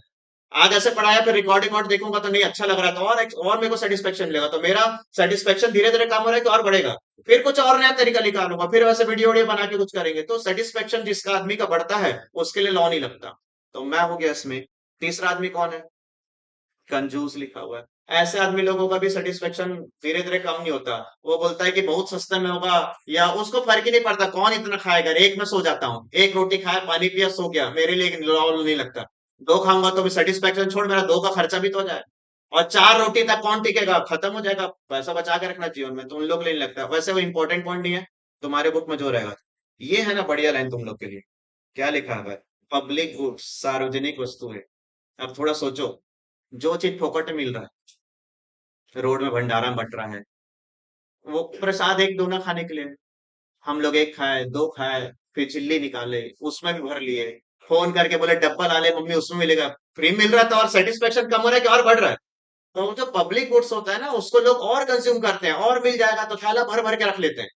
आज ऐसे पढ़ाया, फिर रिकॉर्डिंग और देखूंगा तो नहीं अच्छा लग रहा है, तो और मेरे को सेटिस्फेक्शन मिलेगा, तो मेरा सेटिस्फेक्शन धीरे धीरे कम हो रहा है कि और बढ़ेगा। फिर कुछ और नया तरीका निकालूंगा, फिर वैसे वीडियो वीडियो बना के कुछ करेंगे, तो सेटिस्फेक्शन जिसका आदमी का बढ़ता है उसके लिए लॉ नहीं लगता। तो मैं हो गया इसमें। तीसरा आदमी कौन है? कंजूस लिखा हुआ है। ऐसे आदमी लोगों का भी सेटिस्फेक्शन धीरे धीरे कम नहीं होता। वो बोलता है कि बहुत सस्ते में होगा, या उसको फर्क ही नहीं पड़ता कौन इतना खाएगा, एक में सो जाता हूँ, एक रोटी खाया, पानी पिया, सो गया, मेरे लिए लॉल नहीं लगता। दो खाऊंगा तो भी सेटिस्फेक्शन, छोड़, मेरा दो का खर्चा भी तो हो जाए। और 4 रोटी तक कौन टिकेगा? खत्म हो जाएगा। पैसा बचा के रखना जीवन में, तो उन लोग के लिए नहीं लगता। वैसे वो इंपॉर्टेंट पॉइंट नहीं है, तुम्हारे बुक में जो रहेगा। ये है ना बढ़िया लाइन तुम लोग के लिए। क्या लिखा है? पब्लिक गुड्स, सार्वजनिक वस्तु है। अब थोड़ा सोचो, जो चीज फोकट में मिल रहा है, रोड में भंडारा बट रहा है, वो प्रसाद एक दो ना खाने के लिए है। हम लोग एक खाए, दो खाए, फिर चिल्ली निकाले, उसमें भी भर लिए, फोन करके बोले डब्बा ला ले मम्मी, उसमें मिलेगा, फ्री मिल रहा है, तो और सेटिस्फेक्शन कम हो रहा है कि और बढ़ रहा है? तो जो पब्लिक गुड्स होता है ना, उसको लोग और कंज्यूम करते हैं, और मिल जाएगा तो थैला भर भर के रख लेते हैं।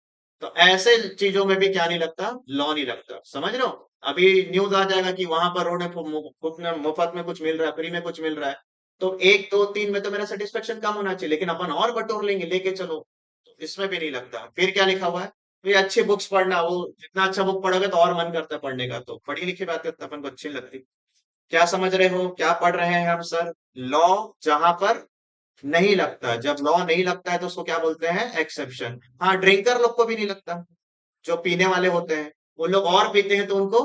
तो ऐसे चीजों में भी क्या नहीं लगता? लॉ नहीं लगता। समझ रहे हो? अभी न्यूज आ जाएगा कि वहां पर रोड में मुफ्त में कुछ मिल रहा है, फ्री में कुछ मिल रहा है, तो 1 2 3 में तो मेरा सेटिस्फेक्शन कम होना चाहिए, लेकिन अपन और बटोर लेंगे, लेके चलो। तो इसमें भी नहीं लगता। फिर क्या लिखा हुआ है? ये अच्छी बुक्स पढ़ना, वो जितना अच्छा बुक पढ़ोगे तो और मन करता है पढ़ने का, तो पढ़ी लिखी बातें तो अपन को अच्छी नहीं लगती। क्या समझ रहे हो, क्या पढ़ रहे हैं हम सर? लॉ जहां पर नहीं लगता, जब लॉ नहीं लगता है तो उसको क्या बोलते हैं? एक्सेप्शन। हाँ, ड्रिंकर लोग को भी नहीं लगता, जो पीने वाले होते हैं, वो लोग और पीते हैं तो उनको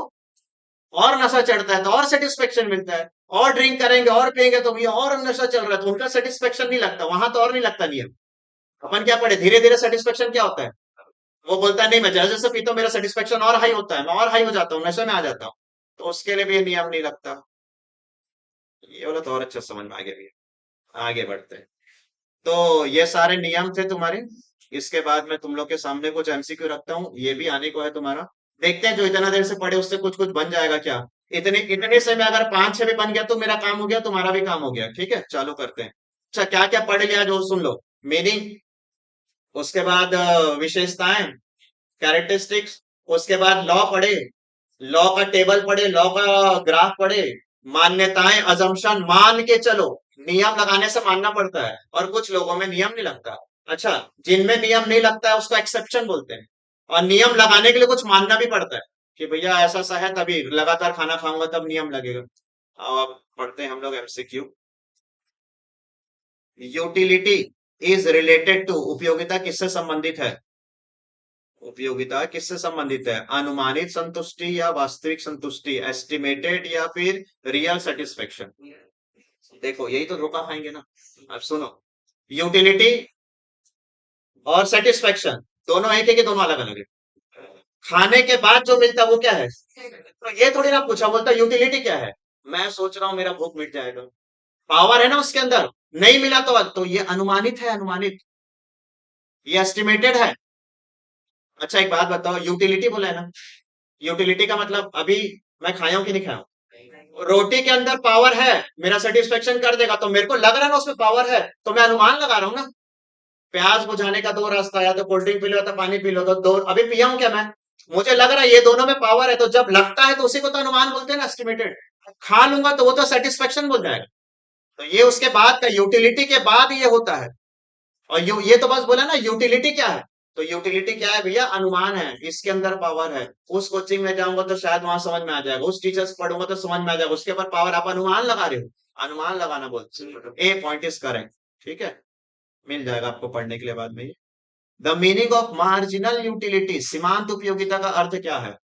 और नशा चढ़ता है, तो और सेटिस्फेक्शन मिलता है। और ड्रिंक करेंगे और पियेंगे तो भैया और नशा चल रहा है, तो उनका सेटिस्फेक्शन नहीं लगता, वहां तो और नहीं लगता नियम। अपन क्या पढ़े, धीरे धीरे सेटिस्फेक्शन क्या होता है? वो बोलता है नहीं, मैं जैसे जैसे पीता हूँ मेरा सेटिस्फेक्शन और हाई होता है, मैं और हाई हो जाता हूँ, नशे में आ जाता हूँ। तो उसके लिए भी ये नियम नहीं लगता। ये वाला तो और अच्छा समझ में आ गया भैया। आगे बढ़ते हैं। तो ये सारे नियम थे तुम्हारे। इसके बाद मैं तुम लोग के सामने कुछ एमसीक्यू रखता हूँ, ये भी आने को है तुम्हारा। देखते हैं जो इतना देर से पढ़े उससे कुछ कुछ बन जाएगा क्या। इतने इतने से में अगर 5 6 भी बन गया तो मेरा काम हो गया, तुम्हारा भी काम हो गया। ठीक है, चालू करते हैं। अच्छा, क्या क्या पढ़ लिया जो सुन लो। मीनिंग, उसके बाद विशेषताएं, कैरेक्टरिस्टिक्स, उसके बाद लॉ पढ़े, लॉ का टेबल पढ़े, लॉ का ग्राफ पढ़े, मान्यताएं, अजम्पशन, मान के चलो। नियम लगाने से मानना पड़ता है, और कुछ लोगों में नियम नहीं लगता। अच्छा, जिनमें नियम नहीं लगता है उसको एक्सेप्शन बोलते हैं। और नियम लगाने के लिए कुछ मानना भी पड़ता है, कि भैया ऐसा सा है तभी लगातार खाना खाऊंगा तब नियम लगेगा। अब पढ़ते हैं हम लोग MCQ. Utility is related to, उपयोगिता किससे संबंधित है? उपयोगिता किससे संबंधित है? अनुमानित संतुष्टि या वास्तविक संतुष्टि, एस्टिमेटेड या फिर रियल सेटिस्फेक्शन। देखो यही तो धोखा खाएंगे ना। अब सुनो, यूटिलिटी और सेटिस्फेक्शन दोनों एक है कि दोनों अलग अलग है? खाने के बाद जो मिलता है वो क्या है? तो ये थोड़ी ना पूछा, बोलता यूटिलिटी क्या है। मैं सोच रहा हूँ मेरा भूख मिट जाएगा, पावर है ना उसके अंदर। नहीं मिला तो ये अनुमानित है, अनुमानित। ये एस्टिमेटेड है। अच्छा एक बात बताओ, यूटिलिटी बोला है ना, यूटिलिटी का मतलब अभी मैं खाया हूं कि नहीं खाया हूं? रोटी के अंदर पावर है, मेरा सेटिस्फेक्शन कर देगा, तो मेरे को लग रहा है ना उसमें पावर है, तो मैं अनुमान लगा रहा हूँ ना। प्यास बुझाने का दो रास्ता, या तो कोल्ड ड्रिंक पी लो या तो पानी पी लो, तो दो अभी पिया हूं क्या मैं? मुझे लग रहा है ये दोनों में पावर है, तो जब लगता है तो उसी को तो अनुमान बोलते हैं ना, एस्टिमेटेड। खा लूंगा तो वो तो सेटिस्फेक्शन बोल जाएगा। तो ये उसके बाद का, यूटिलिटी के बाद ये होता है। और ये तो बस बोला ना यूटिलिटी क्या है। तो यूटिलिटी क्या है भैया? अनुमान है, इसके अंदर पावर है। उस कोचिंग में जाऊंगा तो शायद वहां समझ में आ जाएगा, उस टीचर से पढ़ूंगा तो समझ में आ जाएगा, उसके ऊपर पावर। आप अनुमान लगा रहे हो, अनुमान लगाना बोलते हैं। ए पॉइंट इज करेक्ट। ठीक है, मिल जाएगा आपको पढ़ने के लिए बाद में। The meaning of marginal utility, सीमांत उपयोगिता का अर्थ क्या है?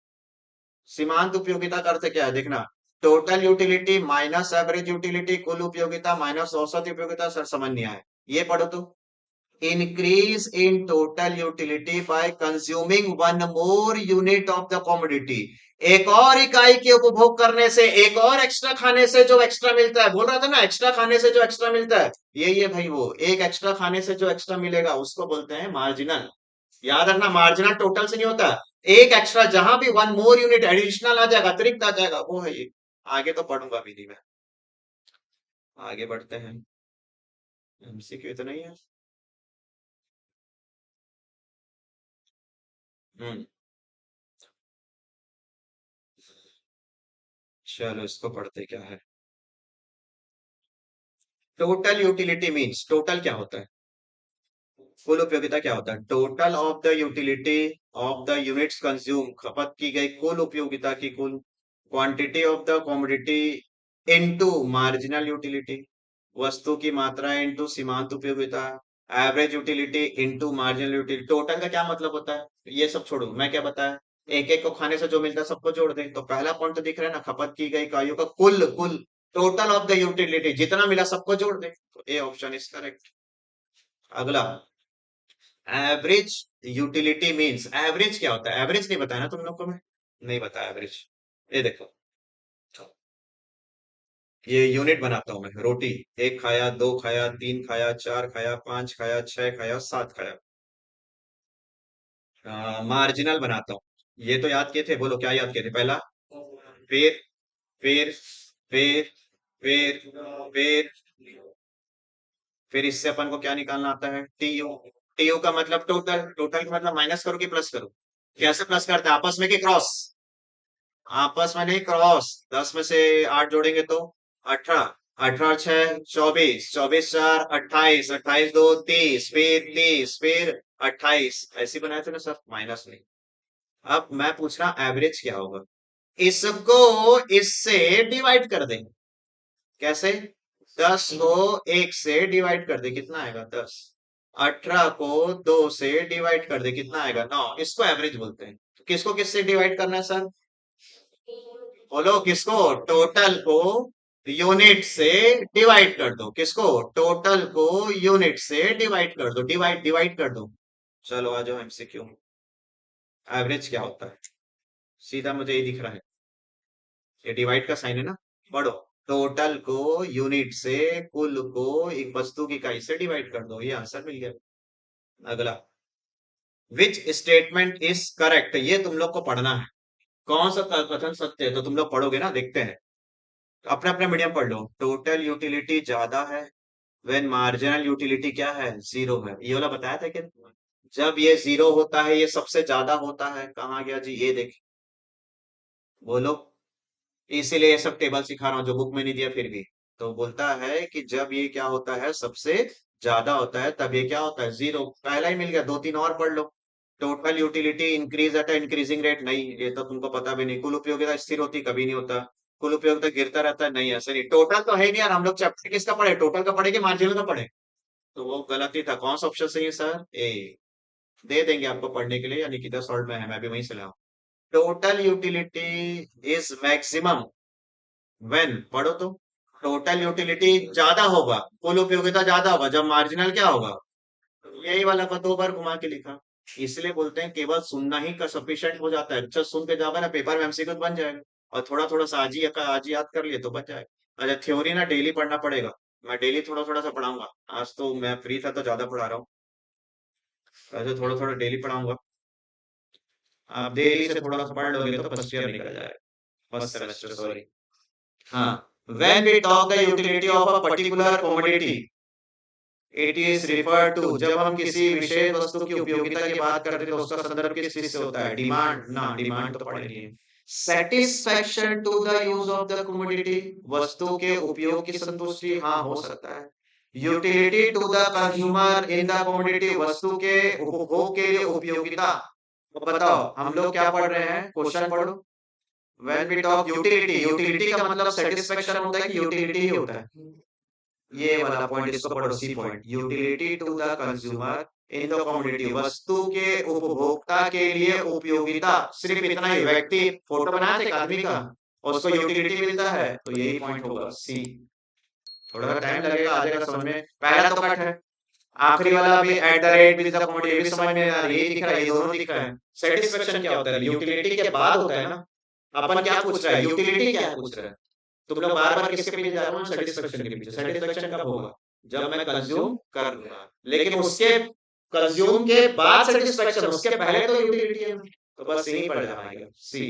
सीमांत उपयोगिता का अर्थ क्या है, देखना। Total utility minus average utility, कुल उपयोगिता माइनस औसत उपयोगिता। सर समझ नहीं आया, ये पढ़ो तो। increase in total utility by consuming one more unit of the commodity, एक और इकाई के उपभोग करने से, एक और एक्स्ट्रा खाने से जो एक्स्ट्रा मिलता है। बोल रहा था ना, एक्स्ट्रा खाने से जो एक्स्ट्रा मिलता है, यही है भाई। वो एक एक्स्ट्रा खाने से जो एक्स्ट्रा मिलेगा उसको बोलते हैं मार्जिनल। याद रखना, मार्जिनल टोटल से नहीं होता। एक एक्स्ट्रा, जहां भी वन मोर यूनिट एडिशनल आ जाएगा, अतिरिक्त आ जाएगा, वो है ये। आगे तो पढ़ूंगा भी नहीं मैं। आगे बढ़ते हैं। एमसीक्यू इतना ही है। हम्म, चलो इसको पढ़ते क्या है। टोटल यूटिलिटी मींस, टोटल क्या होता है? कुल उपयोगिता क्या होता है? Total of the utility of the units consume, खपत की गई कुल उपयोगिता की कुल quantity of the commodity into marginal utility, वस्तु की मात्रा इनटू सीमांत उपयोगिता, average utility into marginal utility. Total का क्या मतलब होता है ये सब छोड़ो, मैं क्या बताया। एक एक को खाने से जो मिलता है सबको जोड़ दें, तो पहला पॉइंट तो दिख रहा है ना, खपत की गई इकाइयों का कुल, कुल टोटल ऑफ द यूटिलिटी, जितना मिला सबको जोड़ दें, तो ए ऑप्शन इज करेक्ट। अगला, एवरेज यूटिलिटी मींस, एवरेज क्या होता है? एवरेज नहीं बताया ना तुम लोग को, मैं नहीं बताया एवरेज। ये देखो, ये यूनिट बनाता हूं मैं। रोटी, एक खाया, दो खाया, तीन खाया, चार खाया, पांच खाया, छह खाया, सात खाया। मार्जिनल बनाता हूँ। ये तो याद किए थे, बोलो क्या याद किए थे? पहला, फिर फिर फिर फिर फिर फिर इससे अपन को क्या निकालना आता है? टीयू। टीयू का मतलब टोटल, टोटल का मतलब माइनस करो कि प्लस करो? कैसे प्लस करते हैं, आपस में कि क्रॉस? आपस में नहीं, क्रॉस। 10 में से 8 जोड़ेंगे तो 18, 18 6 24, 24 4 28, 28 2 30, फिर 28, ऐसे बनाए थे ना सर, माइनस नहीं। अब मैं पूछ रहा एवरेज क्या होगा। इसको इससे डिवाइड कर दें। कैसे? 10 को 1 से डिवाइड कर दे, कितना आएगा? 10। 18 को 2 से डिवाइड कर दे, कितना आएगा? 9। इसको एवरेज बोलते हैं। तो किसको किससे डिवाइड करना है सर? बोलो किसको? टोटल को यूनिट से डिवाइड कर दो। किसको? टोटल को यूनिट से डिवाइड कर दो। डिवाइड कर दो। चलो आ जाओ एमसीक्यू। एवरेज क्या होता है? सीधा मुझे ये दिख रहा है, ये डिवाइड का साइन है ना। पढ़ो। टोटल को यूनिट से, कुल को एक वस्तु की इकाई से डिवाइड कर दो, ये आंसर मिल गया। अगला, विच स्टेटमेंट इज करेक्ट, ये तुम लोग को पढ़ना है। कौन सा कथन सत्य है, तो तुम लोग पढ़ोगे ना, देखते हैं। अपने अपने मीडियम पढ़ लो। टोटल यूटिलिटी ज्यादा है व्हेन मार्जिनल यूटिलिटी क्या है? जीरो है। ये वाला बताया था कि जब ये जीरो होता है ये सबसे ज्यादा होता है। कहाँ गया जी? ये देख, बोलो। इसीलिए ये सब टेबल सिखा रहा हूँ जो बुक में नहीं दिया फिर भी। तो बोलता है कि जब ये क्या होता है सबसे ज्यादा होता है, तब ये क्या होता है? जीरो। पहला ही मिल गया, दो तीन और पढ़ लो। Total utility increase at increasing rate, नहीं ये तो तुमको पता भी नहीं। कुल उपयोगिता स्थिर होती, कभी नहीं होता। कुल उपयोगिता गिरता रहता है, नहीं ऐसा नहीं। टोटल तो है नहीं यार, हम लोग चैप्टर किसका पढ़े? टोटल का पढ़े कि मार्जिनल का पढ़े? तो वो गलत ही था। कौन सा ऑप्शन सही है सर? ए। दे देंगे आपको पढ़ने के लिए, यानी कि 10 सॉल्व में है, मैं भी वहीं से लाऊं। Total utility is maximum when, पढ़ो तो। टोटल यूटिलिटी ज्यादा होगा, कुल उपयोगिता ज्यादा होगा, जब मार्जिनल क्या होगा? यही वाला को 2 बार घुमा के लिखा। इसलिए बोलते हैं केवल सुनना ही का सफिशिएंट हो जाता है। अच्छा सुन के जाओगे ना, पेपर में एमसीक्यू बन जाएगा। और थोड़ा थोड़ा सा आज ही याद कर लिए तो बन जाएगा। अच्छा थ्योरी ना डेली पढ़ना पड़ेगा। मैं डेली थोड़ा थोड़ा सा पढ़ाऊंगा। आज तो मैं फ्री था तो ज्यादा पढ़ा रहा हूँ। ऐसे थोड़ा थोड़ा डेली पढ़ाऊंगा। आप डेली से थोड़ा सा पढ़ लोगे तो फर्स्ट ईयर निकल जाएगा, फर्स्ट सेमेस्टर सॉरी। हाँ। When we talk the utility of a particular commodity, it is referred to, जब हम किसी विशेष वस्तु की उपयोगिता की बात करते हैं तो उसका संदर्भ किस चीज से होता है? डिमांड ना, डिमांड तो पढ़ेंगे। Satisfaction to the use of the commodity, वस्तु के उपयोग की संतुष्टि, हाँ हो सकता है। Utility to the consumer in the commodity, वस्तु के उपभोग के लिए उपयोगिता। तो बताओ हम लोग क्या पढ़ रहे हैं? क्वेश्चन पढ़ो। When we talk utility, utility का मतलब सेटिस्फेक्शन होता है कि यूटिलिटी ही होता है? ये वाला पॉइंट इसको पढ़ो, C point. Utility to the consumer in the commodity, वस्तु के उपभोक्ता के लिए उपयोगिता, सिर्फ इतना ही। व्यक्ति फोटो बनाया था एक आदमी का, उसको यूटिलिटी मिलता है, तो यही पॉइंट होगा सी। थोड़ा सा टाइम लगेगा, आ जाएगा समझ में। पहला तो कट है, आखिरी वाला भी at the rate with the commodity, ये भी समझ में आ रहा है, ये दिख रहा है, ये दोनों दिख रहा है। सेटिस्फेक्शन क्या होता है? यूटिलिटी के बाद होता है ना। अपन क्या पूछ रहा है? यूटिलिटी क्या है पूछ रहा है। तुम लोग बार बार किसके पीछे जा रहे हो? सेटिस्फेक्शन के पीछे। सेटिस्फेक्शन कब होगा? जब मैं कंज्यूम कर लूंगा। लेकिन उसके कंज्यूम के बाद सेटिस्फेक्शन, उसके पहले तो यूटिलिटी है। तो बस यही पड़ जाएगा सी।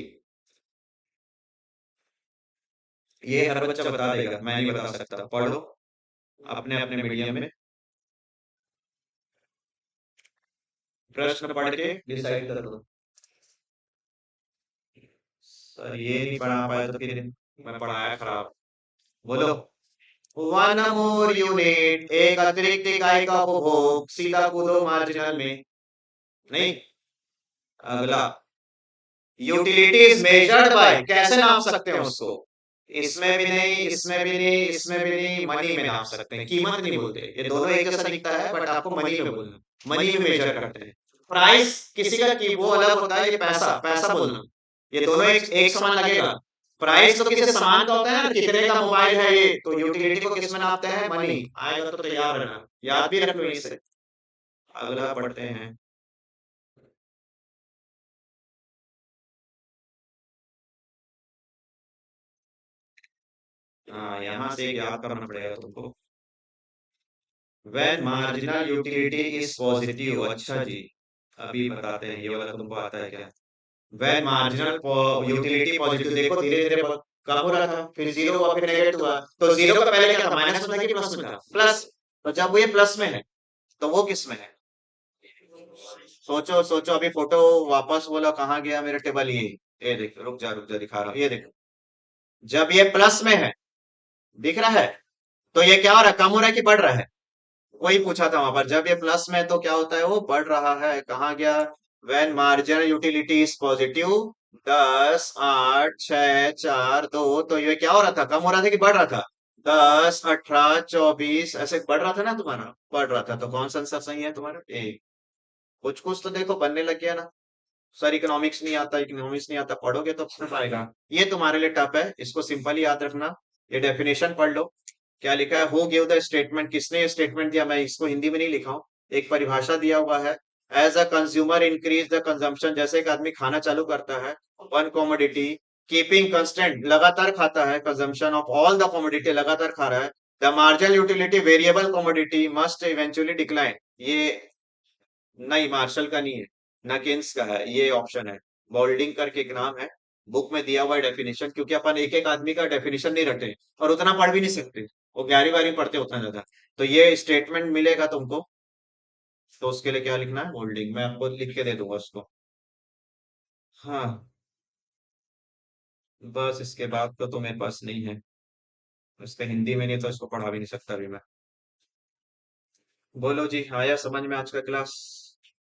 ये हर बच्चा बता देगा, मैं नहीं बता सकता। पढ़ो अपने अपने मीडियम में, प्रश्न पढ़ के डिसाइड कर लो। सर ये नहीं पढ़ा पाया तो फिर मैं पढ़ाया खराब। बोलो। वन मोर यूनिट, एक अतिरिक्त इकाई का उपभोग, सीधा कूदो मार्जिनल में। नहीं। अगला, यूटिलिटी इज मेजर्ड बाय, कैसे नाप सकते हैं उसको? इसमें भी नहीं, इसमें भी नहीं, इसमें भी नहीं, मनी में नाप सकते हैं। कीमत नहीं बोलते, ये दोनों एक जैसा दिखता है बट आपको मनी में बोलना। मनी में मेजर करते हैं। प्राइस किसी का की वो अलग होता है, ये पैसा, पैसा बोलना। ये दोनों एक समान लगेगा। प्राइस तो किसी सामान का होता है ना, कितने का मोबाइल है ये, तो यूटिलिटी को किस में नापते हैं? मनी। आएगा तो तैयार रहना, याद भी रख लो इसे। अगला पढ़ते हैं। हाँ यहाँ से एक याद करना पड़ेगा तुमको। When marginal utility is positive, अच्छा जी अभी बताते हैं, ये वाला तुमको आता है क्या? व्हेन मार्जिनल यूटिलिटी पॉजिटिव, देखो धीरे धीरे कम हो रहा था, फिर जीरो हुआ, फिर नेगेटिव हुआ। तो जीरो का पहले क्या था? माइनस में था कि प्लस में था? प्लस। तो जब वो ये प्लस में है तो वो किस में है? सोचो सोचो, अभी फोटो वापस बोला, कहाँ गया मेरा टेबल? ये देखो, रुक जा दिखा रहा हूँ, ये देखो। जब ये प्लस में है, दिख रहा है, तो ये क्या हो रहा है, कम हो रहा है कि बढ़ रहा है? वही पूछा था वहां पर, जब ये प्लस में तो क्या होता है, वो बढ़ रहा है। कहाँ गया? When marginal utility is positive, 10, 8, 6, 4, 2, तो ये क्या हो रहा था, कम हो रहा था कि बढ़ रहा था? 10, 18, 24 ऐसे बढ़ रहा था ना तुम्हारा, बढ़ रहा था। तो कौन सा आंसर सही है तुम्हारा? ए। कुछ कुछ तो देखो बनने लग गया ना। सर इकोनॉमिक्स नहीं आता, इकोनॉमिक्स नहीं आता, पढ़ोगे तो समझ आएगा। ये तुम्हारे लिए टफ है, इसको सिंपली याद रखना। ये डेफिनेशन पढ़ लो। क्या लिखा है, हु गिव द स्टेटमेंट, किसने ये स्टेटमेंट दिया, मैं इसको हिंदी में नहीं लिखा हूं। एक परिभाषा दिया हुआ है। As a consumer increase the consumption, जैसे एक आदमी खाना चालू करता है, वन कॉमोडिटी कीपिंग कंस्टेंट, लगातार खाता है, consumption of all the commodity, लगातार खा रहा है, the marginal utility variable commodity must eventually decline. ये नहीं, मार्शल का नहीं है, नकिन्स का है ये ऑप्शन है। बोल्डिंग करके एक नाम है, बुक में दिया हुआ है डेफिनेशन, क्योंकि अपन एक एक आदमी का डेफिनेशन नहीं रटे और उतना पढ़ भी नहीं सकते, वो 11वीं 12वीं पढ़ते उतना ज्यादा। तो ये स्टेटमेंट मिलेगा तुमको, तो उसके लिए क्या लिखना है, होल्डिंग, मैं आपको लिख के दे दूंगा उसको। हाँ, बस इसके बाद तो मेरे पास नहीं है। इसका हिंदी में नहीं तो इसको पढ़ा भी नहीं सकता अभी मैं। बोलो जी, आया समझ में आज का क्लास?